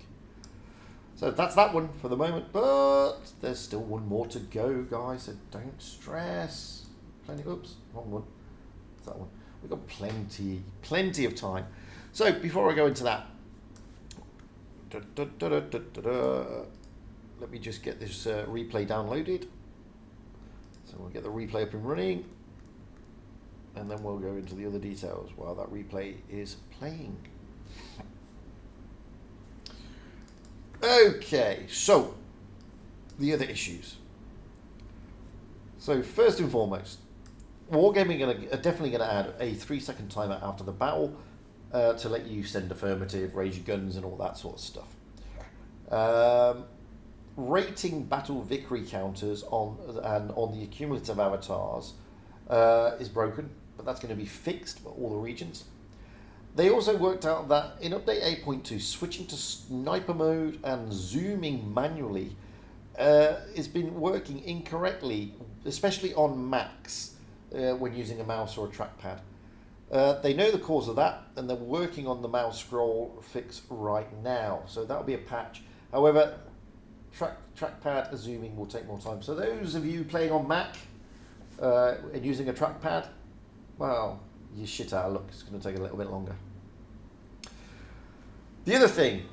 So that's that one for the moment, but there's still one more to go, guys. So don't stress. Oops, wrong one. It's that one. We've got plenty of time. So before I go into that, let me just get this replay downloaded. So we'll get the replay up and running, and then we'll go into the other details while that replay is playing. Okay, so the other issues. So first and foremost, Wargaming are definitely going to add a 3-second timer after the battle to let you send affirmative, raise your guns, and all that sort of stuff. Rating battle victory counters on the accumulative avatars is broken, but that's going to be fixed for all the regions. They also worked out that in update 8.2, switching to sniper mode and zooming manually has been working incorrectly, especially on Macs. When using a mouse or a trackpad. They know the cause of that, and they're working on the mouse scroll fix right now. So that'll be a patch. However, trackpad zooming will take more time. So those of you playing on Mac and using a trackpad, well, you're shit out of luck. It's going to take a little bit longer. The other thing,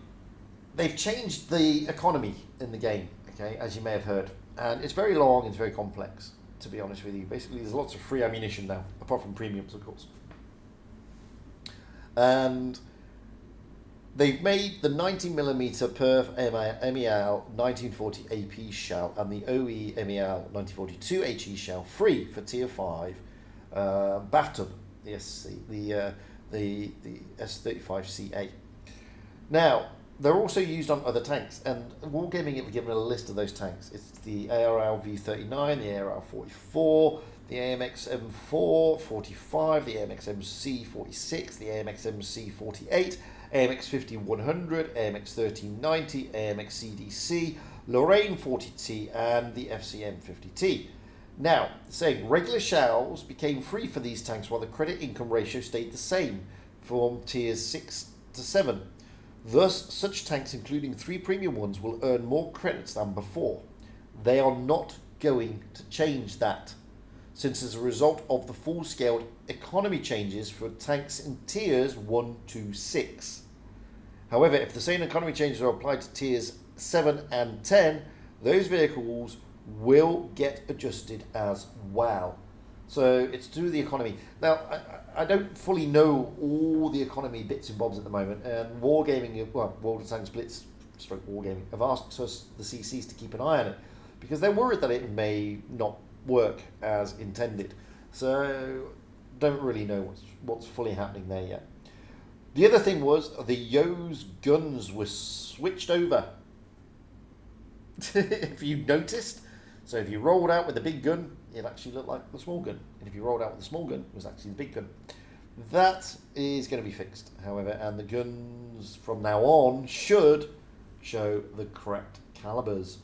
they've changed the economy in the game, okay, as you may have heard. And it's very long, it's very complex, to be honest with you. Basically, there's lots of free ammunition now, apart from premiums, of course. And they've made the 90mm Perf MEL 1940 AP shell and the OE MEL 1942 HE shell free for Tier 5 bathtub, the SC, the S35CA. Now, they're also used on other tanks, and Wargaming have given a list of those tanks. It's the ARL V39, the ARL 44, the AMX M4 45, the AMX MC 46, the AMX MC 48, AMX 5100, AMX 1390, AMX CDC, Lorraine 40T, and the FCM 50T. Now, saying regular shells became free for these tanks while the credit income ratio stayed the same from tiers 6 to 7. Thus, such tanks, including 3 premium ones, will earn more credits than before. They are not going to change that, since as a result of the full-scale economy changes for tanks in tiers 1 to 6. However, if the same economy changes are applied to tiers 7 and 10, those vehicles will get adjusted as well. So it's to do with the economy. Now, I don't fully know all the economy bits and bobs at the moment, and Wargaming, well, World of Tanks Blitz, Wargaming, have asked us, the CCs, to keep an eye on it, because they're worried that it may not work as intended. So, don't really know what's fully happening there yet. The other thing was, the Yo's guns were switched over. If you noticed, so if you rolled out with the big gun, it actually looked like the small gun. And if you rolled out with the small gun, it was actually the big gun. That is going to be fixed, however, and the guns from now on should show the correct calibers.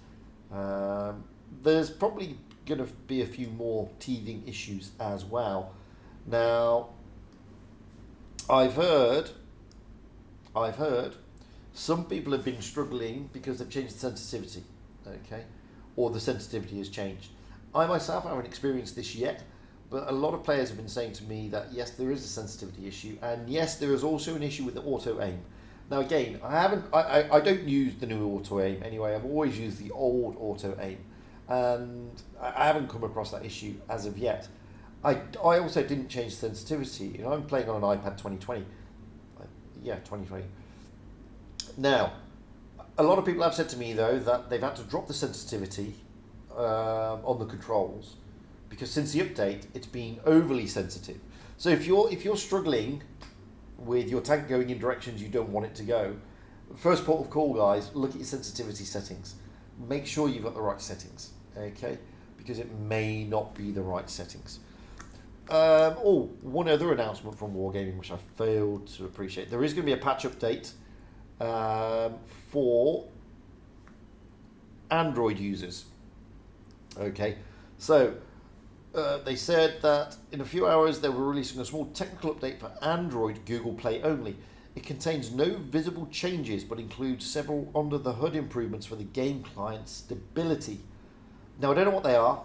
There's probably going to be a few more teething issues as well. Now, I've heard some people have been struggling because they've changed the sensitivity, okay, or the sensitivity has changed. I myself haven't experienced this yet, but a lot of players have been saying to me that yes, there is a sensitivity issue, and yes, there is also an issue with the auto aim. Now again, I don't use the new auto aim anyway. I've always used the old auto aim, and I haven't come across that issue as of yet. I also didn't change sensitivity. You know, I'm playing on an iPad 2020. Yeah, 2020. Now, a lot of people have said to me though that they've had to drop the sensitivity on the controls, because since the update it's been overly sensitive. So if you're struggling with your tank going in directions you don't want it to go, first port of call, guys, look at your sensitivity settings. Make sure you've got the right settings, okay? Because it may not be the right settings. One other announcement from Wargaming, which I failed to appreciate. There is going to be a patch update for Android users. Okay, so they said that in a few hours they were releasing a small technical update for Android Google Play only. It contains no visible changes, but includes several under-the-hood improvements for the game client stability. Now, I don't know what they are,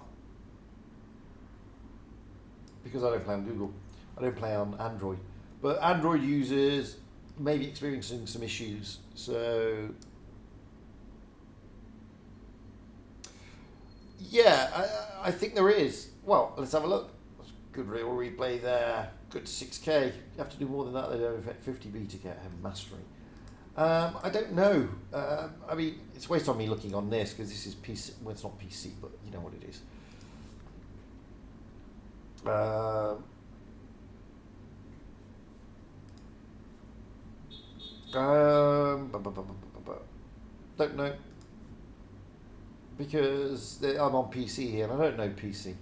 because I don't play on Google. I don't play on Android. But Android users may be experiencing some issues. So, yeah, I think there is. Well, let's have a look. Good real replay there. Good 6K. You have to do more than that. They don't affect 50B to get mastery. I don't know. I mean, it's waste on me looking on this because this is PC. Well, it's not PC, but you know what it is. Don't know because I'm on PC here and I don't know PC.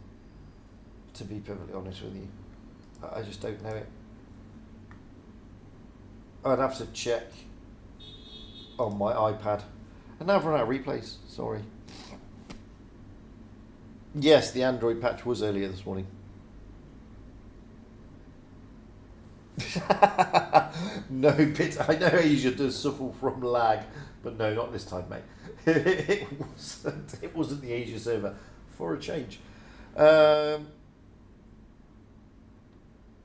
To be perfectly honest with you, I just don't know it. I'd have to check on my iPad. And now I've run out of replays. Sorry. Yes, the Android patch was earlier this morning. No, Pit. I know Asia does suffer from lag, but no, not this time, mate. It wasn't the Asia server for a change.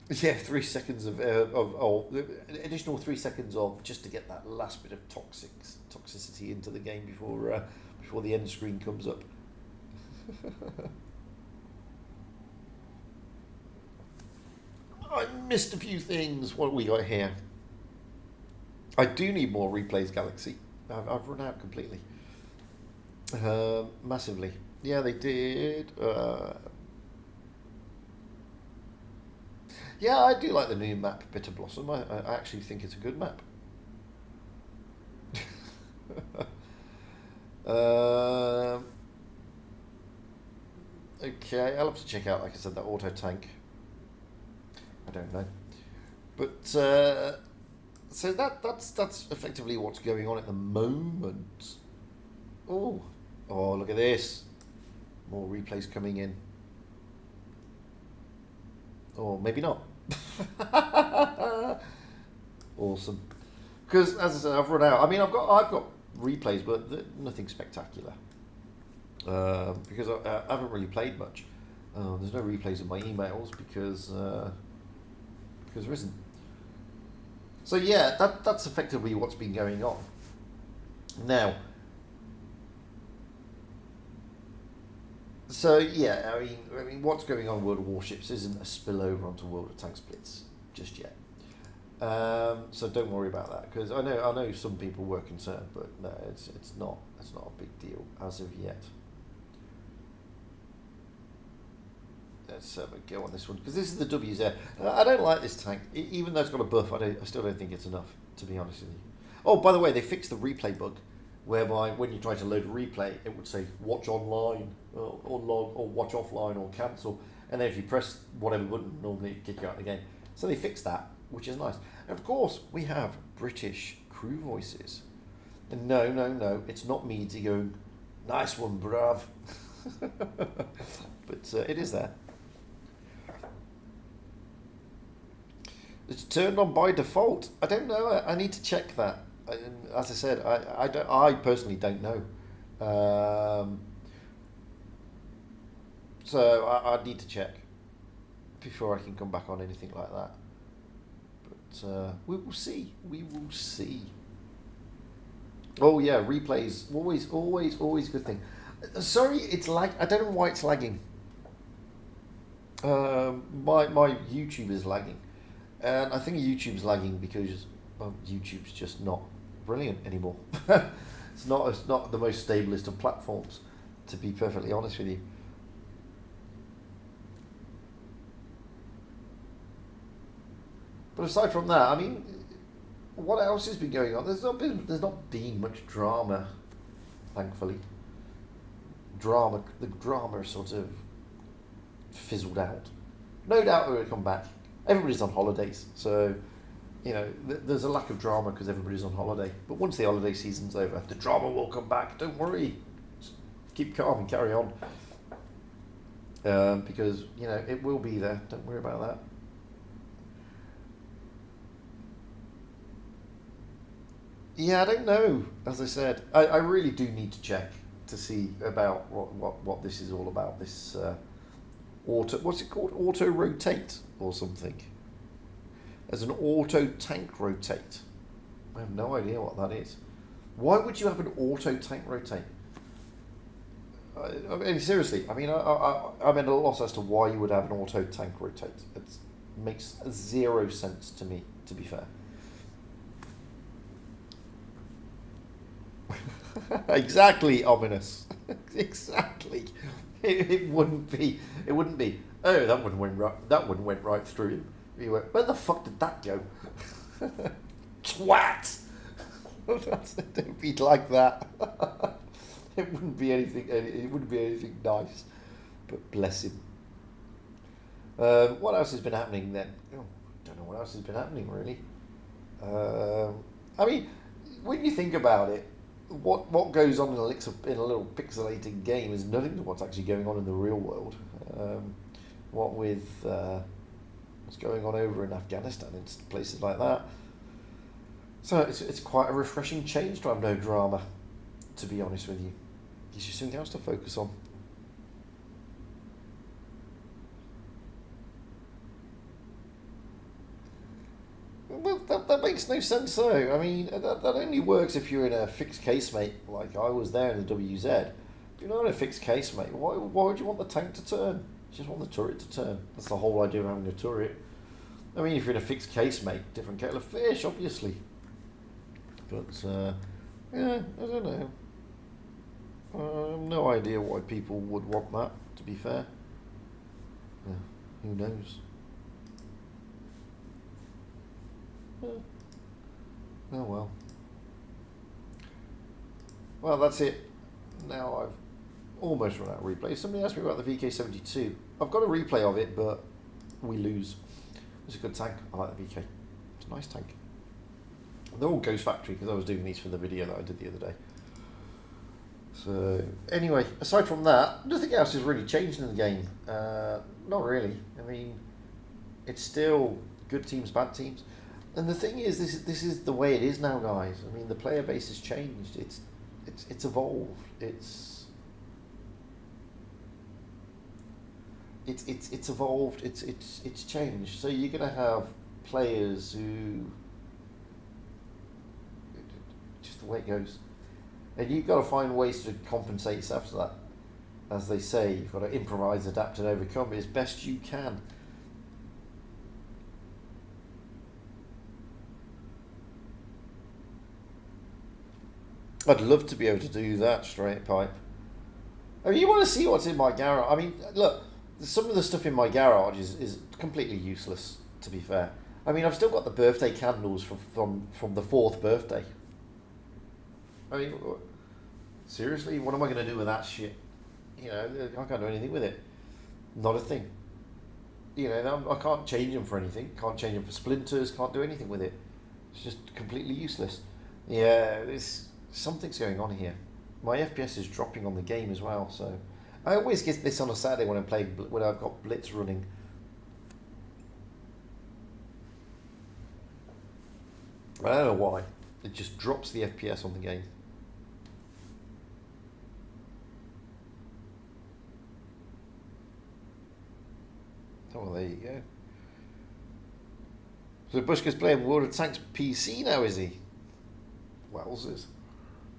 Yeah, 3 seconds of additional 3 seconds of just to get that last bit of toxicity into the game before the end screen comes up. I missed a few things. What have we got here? I do need more replays, Galaxy. I've run out completely. Massively. Yeah, they did. Yeah, I do like the new map, Bitter Blossom. I actually think it's a good map. Okay, I'll have to check out, like I said, that auto tank. I don't know, but so that's effectively what's going on at the moment. Oh, look at this! More replays coming in. Or maybe not. Awesome. Because as I said, I've run out. I mean, I've got replays, but nothing spectacular. Because I haven't really played much. There's no replays in my emails because there isn't. So yeah, that's effectively what's been going on. Now. So yeah, I mean, what's going on in World of Warships isn't a spillover onto World of Tank Splits just yet. So don't worry about that because I know some people were concerned, but no, it's not a big deal as of yet. Let's have a go on this one because this is the WZ. I don't like this tank, even though it's got a buff. I still don't think it's enough, to be honest with you. Oh, by the way, they fixed the replay bug, whereby when you try to load a replay, it would say watch online or log or watch offline or cancel, and then if you press whatever button, normally it kick you out of the game. So they fixed that, which is nice. And of course, we have British crew voices. And no, it's not Meadsy going, nice one, bruv. But it is there. It's turned on by default. I don't know. I need to check that. As I said, I personally don't know. So I need to check before I can come back on anything like that. But we will see. We will see. Oh yeah, replays always a good thing. Sorry, it's lag. I don't know why it's lagging. My YouTube is lagging, and I think YouTube's lagging because YouTube's just not brilliant anymore. It's not the most stablest of platforms, to be perfectly honest with you. But aside from that, I mean, what else has been going on? There's not been much drama, thankfully. The drama sort of fizzled out. No doubt it will come back. Everybody's on holidays, so you know there's a lack of drama because everybody's on holiday. But once the holiday season's over, the drama will come back. Don't worry, just keep calm and carry on. Because you know it will be there. Don't worry about that. Yeah, I don't know. As I said, I really do need to check to see about what this is all about. This auto, what's it called? Auto rotate or something. As an auto tank rotate. I have no idea what that is. Why would you have an auto tank rotate? I mean, seriously, I mean, I'm at a loss as to why you would have an auto tank rotate. It makes zero sense to me, to be fair. Exactly, ominous. Exactly. It wouldn't be. It wouldn't be. Oh, that one went right. That one went right through him. You went, where the fuck did that go? Twat. Don't be like that. It wouldn't be anything. It wouldn't be anything nice. But bless him. What else has been happening then? Oh, don't know what else has been happening really. I mean, when you think about it, what goes on in a little pixelated game is nothing to what's actually going on in the real world. What with what's going on over in Afghanistan and places like that. So it's quite a refreshing change to have no drama, to be honest with you. Gives you something else to focus on. Well, that makes no sense though. I mean, that only works if you're in a fixed casemate, like I was there in the WZ. If you're not in a fixed casemate, why would you want the tank to turn? You just want the turret to turn. That's the whole idea of having a turret. I mean, if you're in a fixed casemate, different kettle of fish, obviously. But, yeah, I don't know. I have no idea why people would want that, to be fair. Yeah, who knows? Oh well. Well, that's it. Now I've almost run out of replay. Somebody asked me about the VK-72. I've got a replay of it, but we lose. It's a good tank. I like the VK. It's a nice tank. They're all Ghost Factory because I was doing these for the video that I did the other day. So anyway, aside from that, nothing else has really changed in the game. Not really. I mean, it's still good teams, bad teams. And the thing is, this is the way it is now, guys. I mean, the player base has changed. It's evolved. It's evolved. It's changed. So you're gonna have players who just the way it goes, and you've got to find ways to compensate yourself for that. As they say, you've got to improvise, adapt, and overcome as best you can. I'd love to be able to do that straight pipe. I mean, you want to see what's in my garage. I mean, look, some of the stuff in my garage is completely useless, to be fair. I mean, I've still got the birthday candles from the 4th birthday. I mean, seriously, what am I going to do with that shit? You know, I can't do anything with it. Not a thing. You know, I can't change them for anything. Can't change them for splinters. Can't do anything with it. It's just completely useless. Yeah, something's going on here. My FPS is dropping on the game as well, so I always get this on a Saturday when I've got Blitz running. I don't know why. It just drops the FPS on the game. Oh, well, there you go. So Bushka's playing World of Tanks PC now, is he? Wowzers.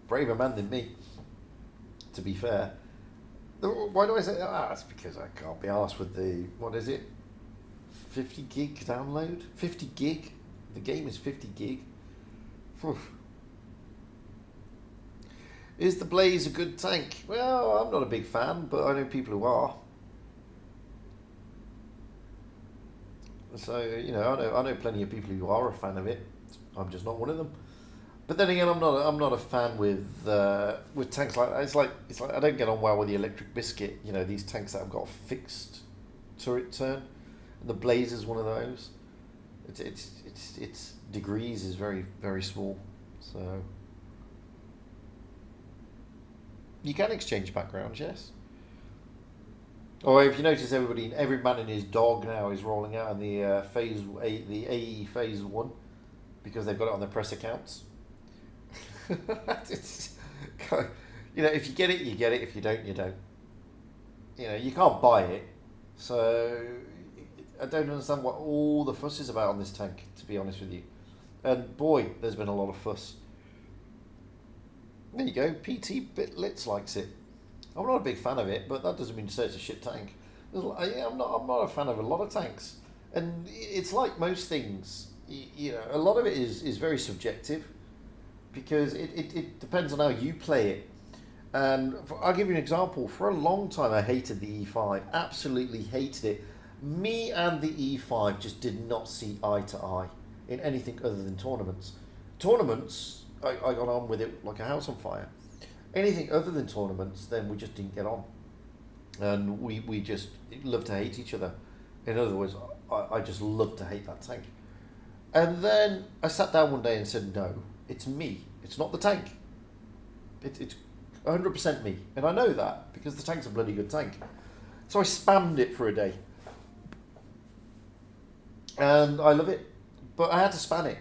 Braver man than me, to be fair. Why do I say that? That's because I can't be arsed with the, what is it? 50 gig download? 50 gig? The game is 50 gig. Whew. Is the Blaze a good tank? Well, I'm not a big fan, but I know people who are. So, you know, I know plenty of people who are a fan of it. I'm just not one of them. But then again, I'm not a fan with tanks like that. It's like I don't get on well with the Electric Biscuit. You know, these tanks that have got a fixed turret turn. And the Blazer's one of those. Its degrees is very, very small. So you can exchange backgrounds, yes. Or if you notice, every man and his dog now is rolling out in the the AE phase 1 because they've got it on their press accounts. If you get it, you get it. If you don't, you don't. You can't buy it. So I don't understand what all the fuss is about on this tank, to be honest with you. And boy, there's been a lot of fuss. There you go. PT Bitlitz likes it. I'm not a big fan of it, but that doesn't mean to say it's a shit tank. I'm not a fan of a lot of tanks, and it's like most things. A lot of it is very subjective because it depends on how you play it. And I'll give you an example. For a long time, I hated the E5. Absolutely hated it. Me and the E5 just did not see eye to eye in anything other than tournaments. Tournaments, I got on with it like a house on fire. Anything other than tournaments, then we just didn't get on. And we just love to hate each other. In other words, I just love to hate that tank. And then I sat down one day and said, no, it's me. It's not the tank. It's 100% me. And I know that because the tank's a bloody good tank. So I spammed it for a day. And I love it. But I had to span it.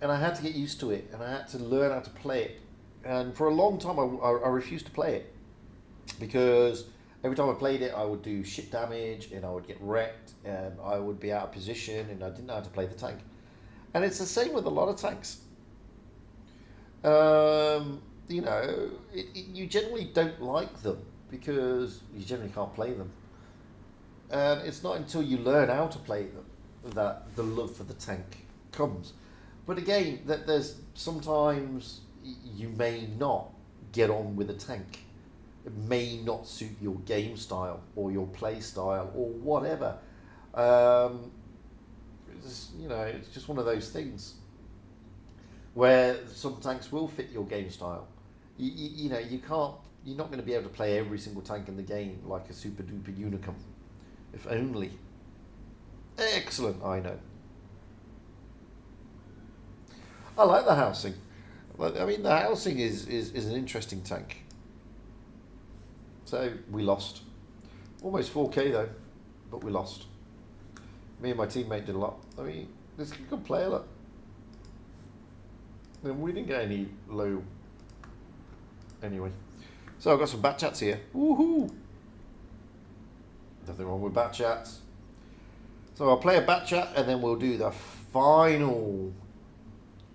And I had to get used to it. And I had to learn how to play it. And for a long time, I refused to play it. Because every time I played it, I would do shit damage. And I would get wrecked. And I would be out of position. And I didn't know how to play the tank. And it's the same with a lot of tanks. You generally don't like them. Because you generally can't play them. And it's not until you learn how to play them that the love for the tank comes. But again, that there's sometimes you may not get on with a tank. It may not suit your game style or your play style or whatever. It's just one of those things where some tanks will fit your game style. You can't. You're not going to be able to play every single tank in the game like a super duper unicum. If only. Excellent, I know. I like the housing. I mean, the housing is an interesting tank. So we lost. Almost 4K though, but we lost. Me and my teammate did a lot. I mean, this is a good player, look. And we didn't get any low. Anyway. So I've got some bat chats here. Woohoo! Nothing wrong with bat chats. So I'll play a bat chat and then we'll do the final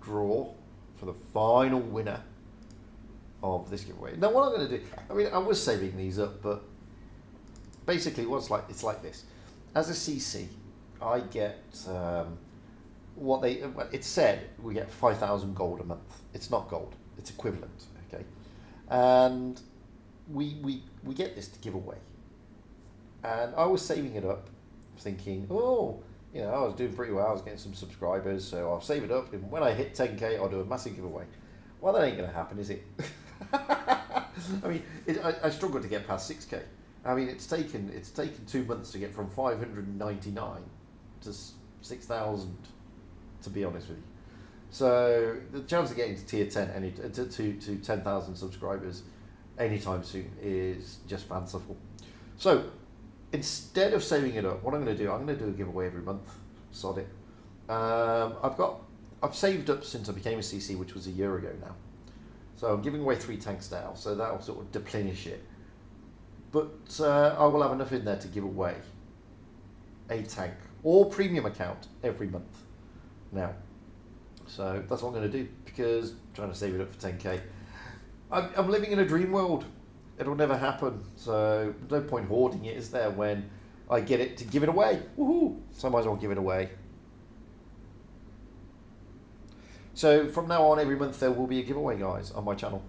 draw for the final winner of this giveaway. Now what I'm going to do, I mean, I was saving these up, but basically it's like this. As a CC, I get it said we get 5,000 gold a month. It's not gold, it's equivalent, okay? And we get this to give away. And I was saving it up, thinking, I was doing pretty well. I was getting some subscribers, so I'll save it up. And when I hit 10K, I'll do a massive giveaway. Well, that ain't going to happen, is it? I mean, I struggled to get past 6K. I mean, it's taken 2 months to get from 599 to 6,000, to be honest with you. So the chance of getting to tier 10 to 10,000 subscribers anytime soon is just fanciful. So instead of saving it up, what I'm going to do a giveaway every month. Sod it. I've saved up since I became a CC, which was a year ago now. So I'm giving away 3 tanks now, so that'll sort of deplenish it. But I will have enough in there to give away a tank or premium account every month now. So that's what I'm going to do, because I'm trying to save it up for 10K. I'm living in a dream world. It'll never happen. So no point hoarding it, is there, when I get it to give it away? Woohoo! So I might as well give it away. So from now on, every month there will be a giveaway, guys, on my channel.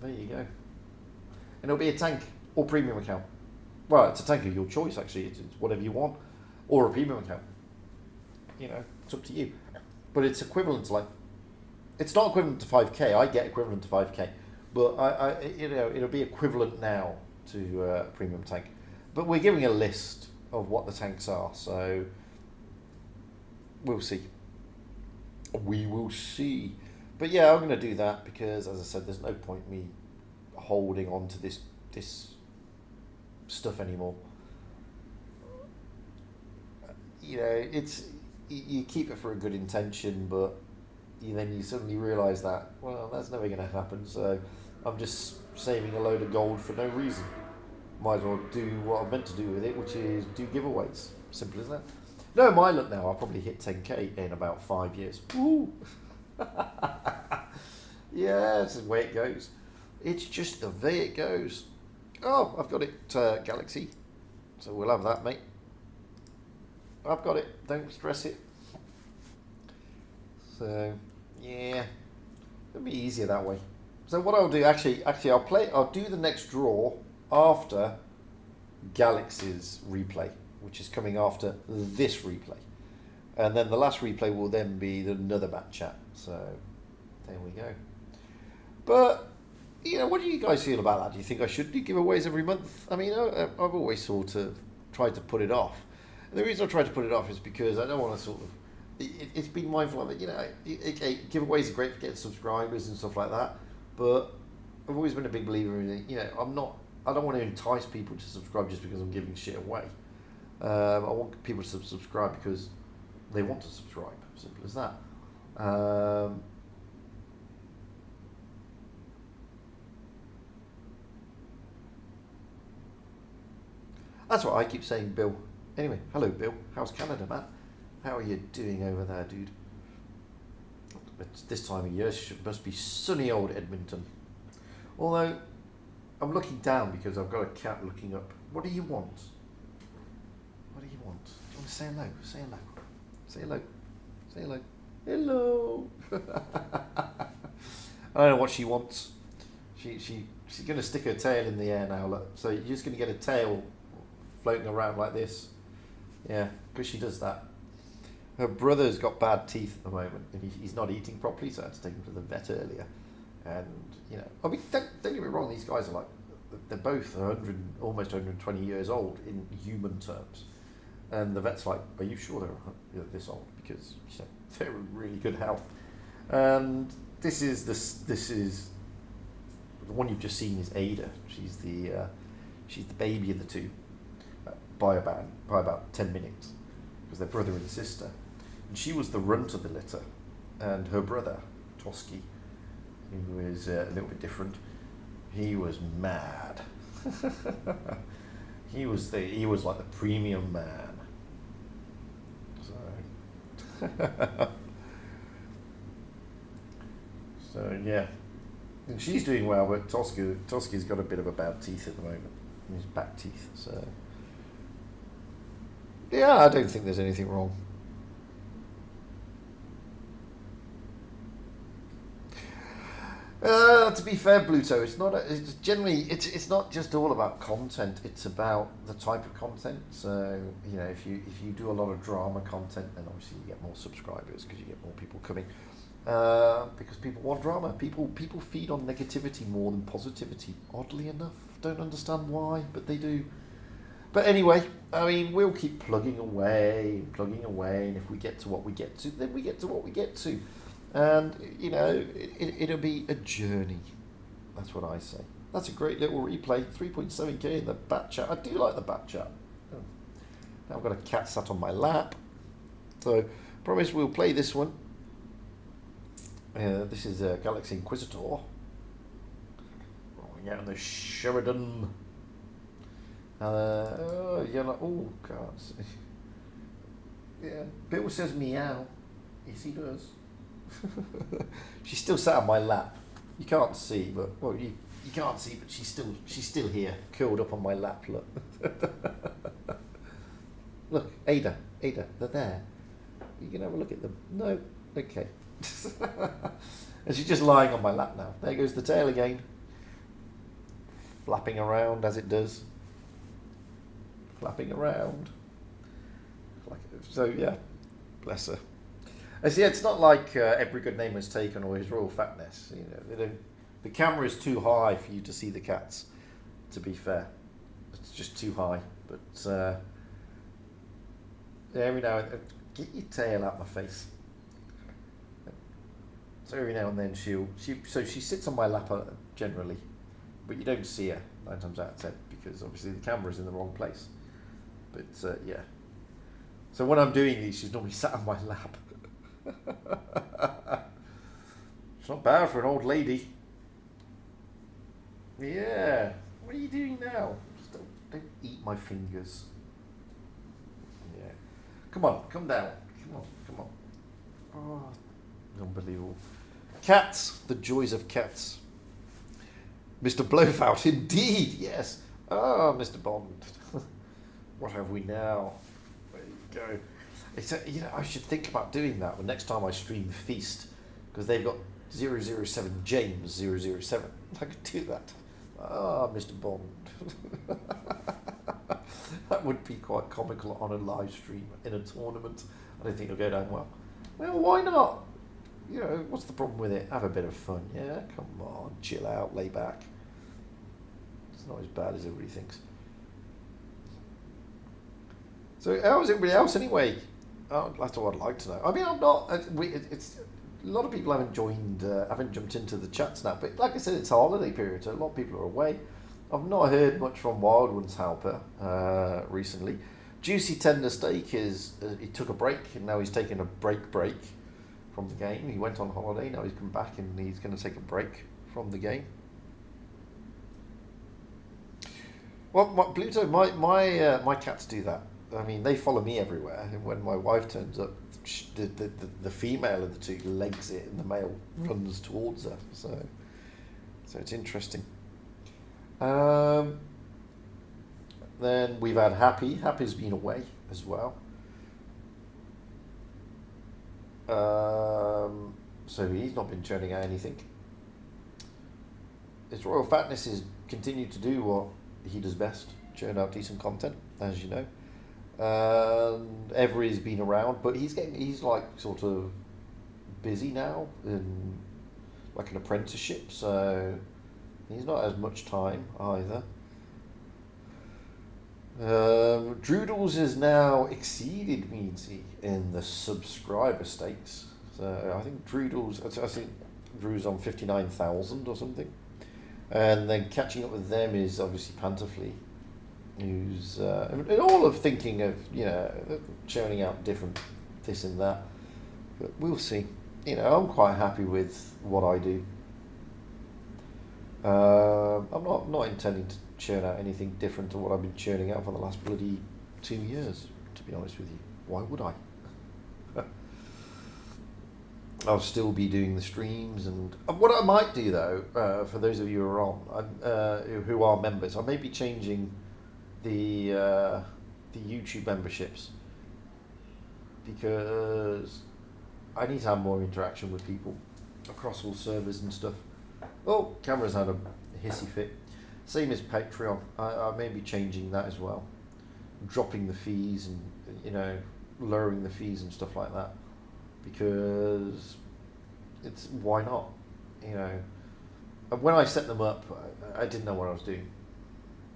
There you go. And it'll be a tank or premium account. Well, it's a tank of your choice, actually. It's whatever you want. Or a premium account. It's up to you. But it's equivalent to it's not equivalent to 5K. I get equivalent to 5K. But it'll be equivalent now to a premium tank. But we're giving a list. of what the tanks are. So we'll see. We will see. But yeah, I'm going to do that because, as I said, there's no point me holding on to this stuff anymore. You know, it's you keep it for a good intention, but then you suddenly realise that, well, that's never going to happen. So I'm just saving a load of gold for no reason. Might as well do what I'm meant to do with it, which is do giveaways. Simple as that. No, my luck now, I'll probably hit 10k in about 5 years. Woo! Yeah, that's the way it goes. It's just the way it goes. Oh, I've got it, Galaxy. So we'll have that, mate. I've got it. Don't stress it. So, yeah. It'll be easier that way. So what I'll do, actually, I'll do the next draw after Galaxy's replay, which is coming after this replay. And then the last replay will then be another bat chat. So, there we go. But, you know, what do you guys feel about that? Do you think I should do giveaways every month? I mean, I've always sort of tried to put it off. And the reason I tried to put it off is because I don't want to sort of... It's been mindful of it, you know, giveaways are great for getting subscribers and stuff like that. But I've always been a big believer in it. You know, I don't want to entice people to subscribe just because I'm giving shit away. I want people to subscribe because they want to subscribe. Simple as that. That's what I keep saying, Bill. Anyway, hello, Bill. How's Canada, man? How are you doing over there, dude? It's this time of year, it must be sunny old Edmonton. Although, I'm looking down because I've got a cat looking up. What do you want? What do you want? Do you want to say hello? Say hello. Say hello. Say hello. Hello. I don't know what she wants. She's going to stick her tail in the air now. Look. So you're just going to get a tail floating around like this. Yeah, because she does that. Her brother's got bad teeth at the moment, and he's not eating properly, so I had to take him to the vet earlier. And, you know, I mean, don't get me wrong, these guys are like, they're both 100, almost 120 years old in human terms. And the vet's like, are you sure they're this old? Because, you know, they're in really good health. And this is the one you've just seen is Ada. She's the baby of the two by about 10 minutes, because they're brother and sister. And she was the runt of the litter, and her brother, Toski, who is a little bit different, he was mad. he was like the premium man. So yeah, and she's doing well, but Toski's got a bit of a bad teeth at the moment, his back teeth. So yeah, I don't think there's anything wrong. To be fair, Bluto, it's not just all about content. It's about the type of content. So, you know, if you do a lot of drama content, then obviously you get more subscribers because you get more people coming. Because people want drama. People feed on negativity more than positivity. Oddly enough, don't understand why, but they do. But anyway, I mean, we'll keep plugging away, and if we get to what we get to, then we get to what we get to. And, you know, it'll be a journey. That's what I say. That's a great little replay. 3.7k in the bat chat. I do like the bat chat. Oh. Now I've got a cat sat on my lap. So, promise we'll play this one. This is Galaxy Inquisitor. Rolling out in the Sheridan. Oh, cards. Yeah, Bill says meow. Yes, he does. She's still sat on my lap. You can't see, but well, you can't see, but she's still here, curled up on my lap. Look, look, Ada, they're there. You can have a look at them. No, okay. And she's just lying on my lap now. There goes the tail again, flapping around as it does. Flapping around. So yeah, bless her. I see. It's not like every good name is taken or his royal fatness. You know, they don't. The camera is too high for you to see the cats. To be fair, it's just too high. But every now and then, get your tail out my face. So every now and then she sits on my lap generally, but you don't see her 9 times out of 10 because obviously the camera's in the wrong place. But yeah. So when I'm doing these, she's normally sat on my lap. It's not bad for an old lady. Yeah. What are you doing now? Just don't eat my fingers. Yeah. Come on, come down. Come on. Oh, unbelievable. Cats, the joys of cats. Mr. Blowout, indeed, yes. Ah, Mr. Bond. What have we now? There you go. It's I should think about doing that the next time I stream Feast, because they've got 007 James 007. I could do that. Ah, Mr. Bond. That would be quite comical on a live stream in a tournament. I don't think it'll go down well. Well, why not? What's the problem with it? Have a bit of fun, yeah? Come on, chill out, lay back. It's not as bad as everybody thinks. So how is everybody else anyway? Oh, that's what I'd like to know. I mean, I'm not. It's a lot of people haven't jumped into the chats now. But like I said, it's a holiday period, so a lot of people are away. I've not heard much from Wild Ones Helper recently. Juicy Tender Steak he took a break, and now he's taking a break from the game. He went on holiday, now he's come back and he's going to take a break from the game. Well, Bluto, my cats do that. I mean, they follow me everywhere, and when my wife turns up, the female of the two legs it, and the male runs towards her. So it's interesting. Then we've had Happy. Happy's been away as well. So he's not been churning out anything. His Royal Fatness has continued to do what he does best, churn out decent content, as you know. Every's been around, but he's like sort of busy now in like an apprenticeship, so he's not as much time either. Droodles has now exceeded Meadsy in the subscriber stakes. So I think Drew's on 59,000 or something. And then catching up with them is obviously Pantherflea, who's all of thinking of, churning out different this and that. But we'll see. I'm quite happy with what I do. I'm not intending to churn out anything different to what I've been churning out for the last bloody 2 years, to be honest with you. Why would I? I'll still be doing the streams, and what I might do though, for those of you who are on, who are members, I may be changing the YouTube memberships, because I need to have more interaction with people across all servers and stuff. Oh, camera's had a hissy fit. Same as Patreon. I may be changing that as well, dropping the fees and lowering the fees and stuff like that, because it's why not? When I set them up, I didn't know what I was doing.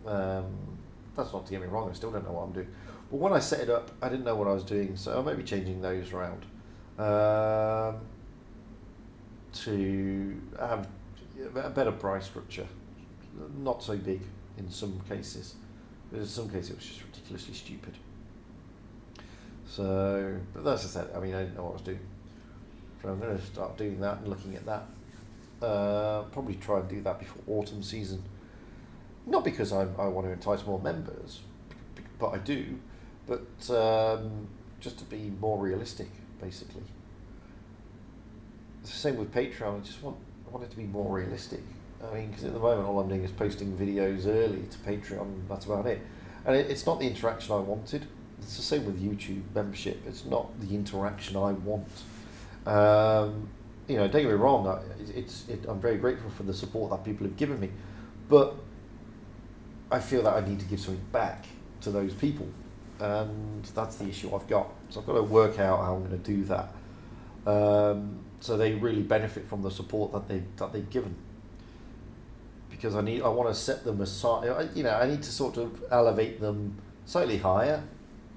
That's not to get me wrong. I still don't know what I'm doing. But when I set it up, I didn't know what I was doing, so I may be changing those around to have a better price structure. Not so big in some cases, but in some cases it was just ridiculously stupid. So, but as I said, I didn't know what I was doing. So I'm going to start doing that and looking at that. Probably try and do that before autumn season. Not because I want to entice more members, but I do, but just to be more realistic, basically. It's the same with Patreon. I want it to be more realistic. Because at the moment all I'm doing is posting videos early to Patreon. That's about it, and it's not the interaction I wanted. It's the same with YouTube membership. It's not the interaction I want. Don't get me wrong. I'm very grateful for the support that people have given me, but I feel that I need to give something back to those people, and that's the issue I've got. So I've got to work out how I'm going to do that, so they really benefit from the support that they've given. Because I want to set them aside. I need to sort of elevate them slightly higher,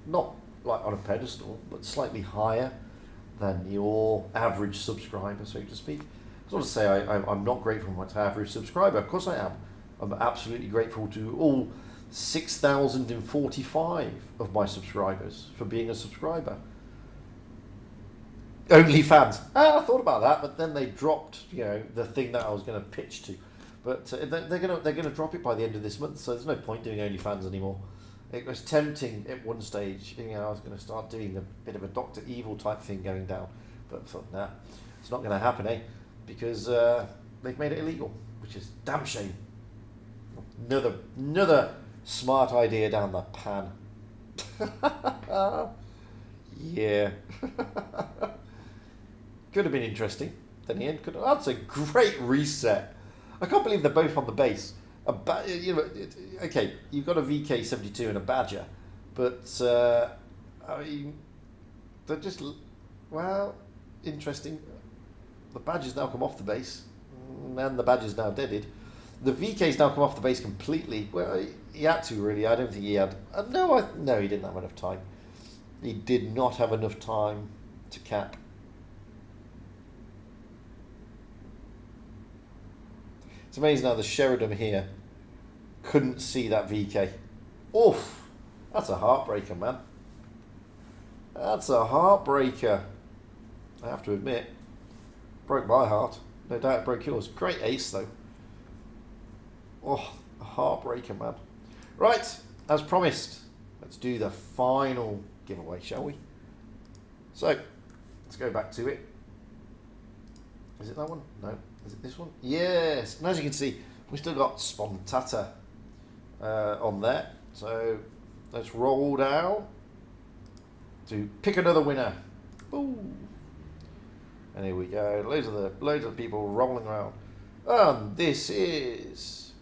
not like on a pedestal, but slightly higher than your average subscriber, so to speak. I want to say I'm not grateful for my average subscriber. Of course I am. I'm absolutely grateful to all 6,045 of my subscribers for being a subscriber. OnlyFans. I thought about that, but then they dropped, the thing that I was going to pitch to. But they're gonna drop it by the end of this month, so there's no point doing OnlyFans anymore. It was tempting at one stage. I was going to start doing a bit of a Dr. Evil type thing going down, but I thought, nah, it's not going to happen, because they've made it illegal, which is damn shame. Another smart idea down the pan. Yeah. Could have been interesting. Then the end that's a great reset. I can't believe they're both on the base. Okay, you've got a VK72 and a Badger, but I mean, they're just, well, interesting. The Badger's now come off the base, and the Badger's now deaded. The VK's now come off the base completely. Well, he had to, really. I don't think he had. No, he didn't have enough time. He did not have enough time to cap. It's amazing how the Sheridan here couldn't see that VK. Oof, that's a heartbreaker, man. That's a heartbreaker. I have to admit, broke my heart. No doubt it broke yours. Great ace though. Oh, a heartbreaker, man. Right, as promised, let's do the final giveaway, shall we? So, let's go back to it. Is it that one? No. Is it this one? Yes. And as you can see, we still got Spontata on there. So let's roll down to pick another winner. Ooh. And here we go. Loads of people rolling around. And this is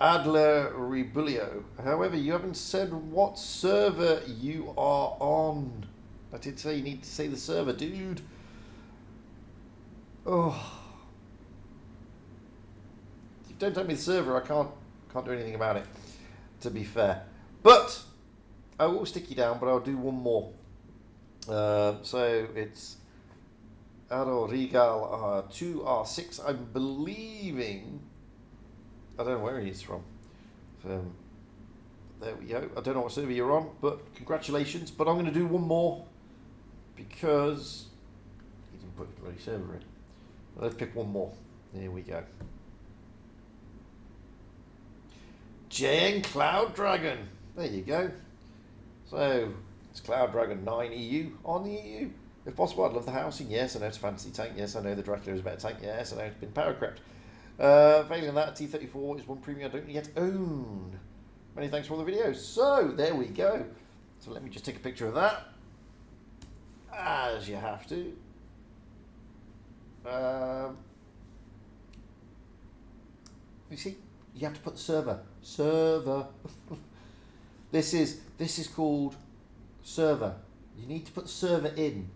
Adler Rebulio. However, you haven't said what server you are on. I did say you need to say the server, dude. Oh, if you don't tell me the server, I can't do anything about it, to be fair. But I will stick you down, but I'll do one more. So it's Aro Regal 2R6. I'm believing, I don't know where he is from. There we go. I don't know what server you're on, but congratulations. But I'm going to do one more because he didn't put the bloody server in. Let's pick one more. Here we go. JN Cloud Dragon. There you go. So it's Cloud Dragon 9 EU on the EU. If possible, I'd love the housing. Yes, I know it's a fantasy tank. Yes, I know the Dracula is a better tank. Yes, I know it's been power crept. Failing that, T34 is one premium I don't yet own. Many thanks for all the videos. So there we go. So let me just take a picture of that, as you have to. You see, you have to put server. This is called server. You need to put server in.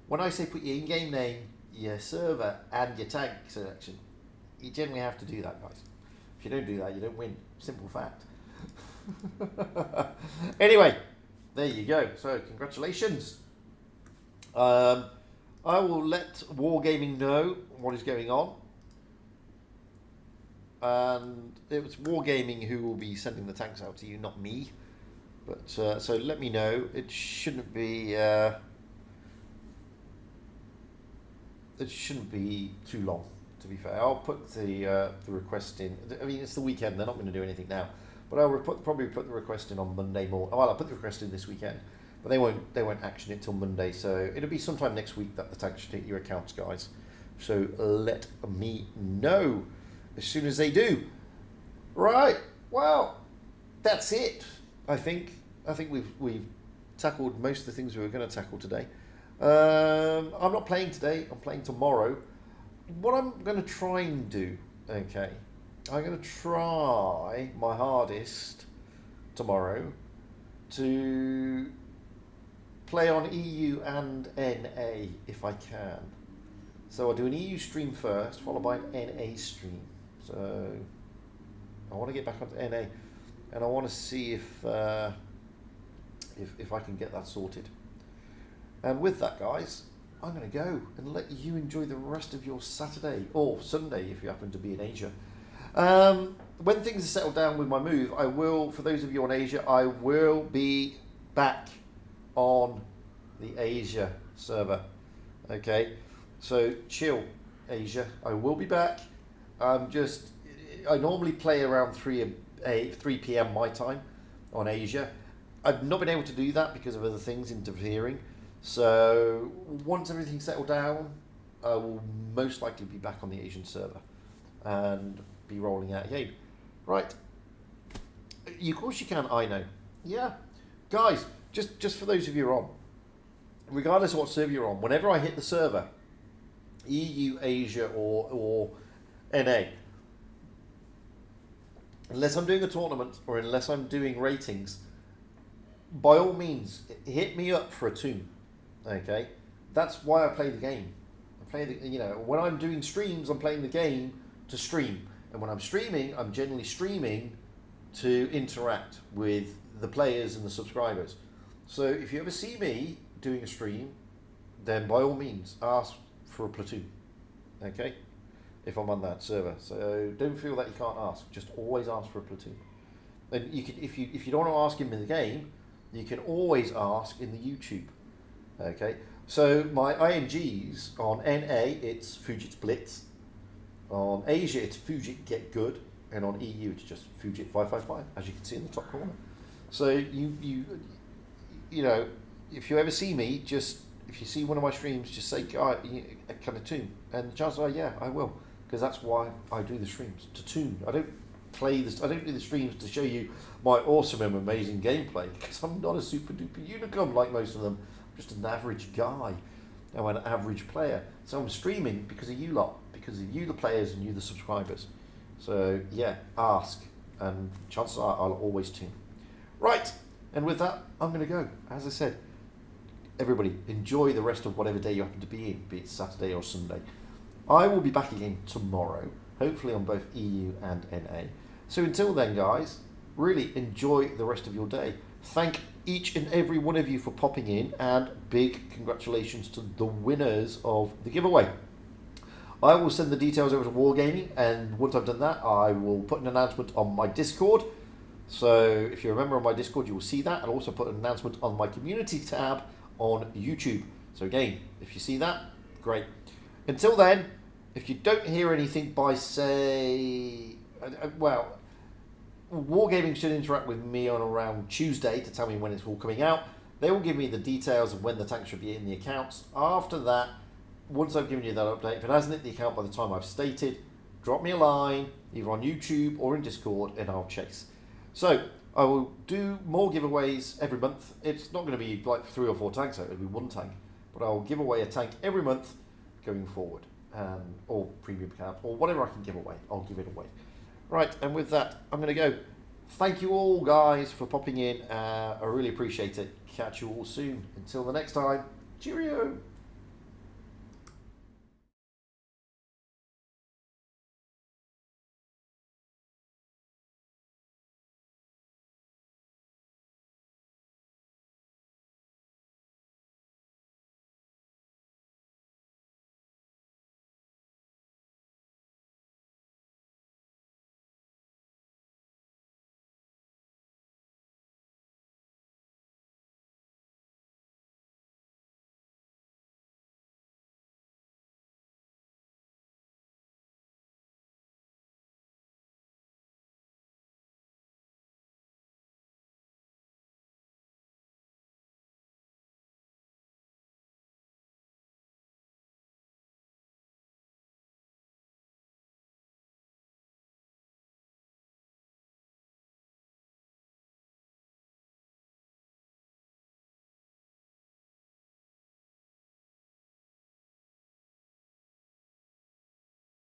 When I say put your in-game name, your server, and your tank selection, you generally have to do that, guys. If you don't do that, you don't win. Simple fact. Anyway, there you go. So congratulations. I will let Wargaming know what is going on. And it was Wargaming who will be sending the tanks out to you, not me. But so let me know. It shouldn't be too long, to be fair. I'll put the request in. I mean, it's the weekend. They're not going to do anything now. But I'll probably put the request in on Monday morning. Well, I'll put the request in this weekend. But they won't action it till Monday, so it'll be sometime next week that the tank should hit your accounts, guys. So let me know as soon as they do. Right. Well, that's it. I think we've tackled most of the things we were going to tackle today. I'm not playing today. I'm playing tomorrow. What I'm going to try and do, okay, I'm going to try my hardest tomorrow to play on EU and NA if I can. So I'll do an EU stream first, followed by an NA stream. So I want to get back onto NA, and I want to see if if I can get that sorted. And with that, guys, I'm going to go and let you enjoy the rest of your Saturday or Sunday if you happen to be in Asia. When things are settled down with my move, I will, for those of you on Asia, I will be back on the Asia server. Okay, so chill, Asia. I will be back. I normally play around 3 p.m. my time on Asia. I've not been able to do that because of other things interfering. So once everything's settled down, I will most likely be back on the Asian server and be rolling out again. Right. Of course you can, I know. Yeah. Guys, just for those of you who are on, regardless of what server you're on, whenever I hit the server, EU, Asia or NA, unless I'm doing a tournament or unless I'm doing ratings, by all means, hit me up for a tune. Okay? That's why I play the game. When I'm doing streams, I'm playing the game to stream. And when I'm streaming, I'm generally streaming to interact with the players and the subscribers. So if you ever see me doing a stream, then by all means ask for a platoon. Okay? If I'm on that server. So don't feel that you can't ask. Just always ask for a platoon. And you can, if you don't want to ask him in the game, you can always ask in the YouTube. Okay? So my INGs on NA, it's Fugit's Blitz. On Asia, it's Fugit Get Good, and on EU, it's just Fugit 555, as you can see in the top corner. So you know, if you ever see me, if you see one of my streams, just say, "Guy, a kind of tune," and the chances are, yeah, I will, because that's why I do the streams, to tune. I don't do the streams to show you my awesome and amazing gameplay, because I'm not a super duper unicorn like most of them. I'm just an average guy. I'm an average player. So I'm streaming because of you lot, because of you the players and you the subscribers. So yeah, ask, and chances are I'll always tune. Right, and with that, I'm going to go. As I said, everybody, enjoy the rest of whatever day you happen to be in, be it Saturday or Sunday. I will be back again tomorrow, hopefully on both EU and NA. So until then, guys, really enjoy the rest of your day. Thank each and every one of you for popping in, and big congratulations to the winners of the giveaway. I will send the details over to Wargaming, and once I've done that, I will put an announcement on my Discord. So if you're a member of my Discord, you will see that. I'll also put an announcement on my community tab on YouTube. So again, if you see that, great. Until then, if you don't hear anything by, say, well, Wargaming should interact with me on around Tuesday to tell me when it's all coming out. They will give me the details of when the tank should be in the accounts. After that, once I've given you that update, if it hasn't hit the account by the time I've stated, drop me a line, either on YouTube or in Discord, and I'll chase. So, I will do more giveaways every month. It's not going to be like 3 or 4 tanks, it'll be 1 tank. But I'll give away a tank every month going forward. Or premium account, or whatever I can give away, I'll give it away. Right, and with that, I'm going to go. Thank you all, guys, for popping in. I really appreciate it. Catch you all soon. Until the next time, cheerio.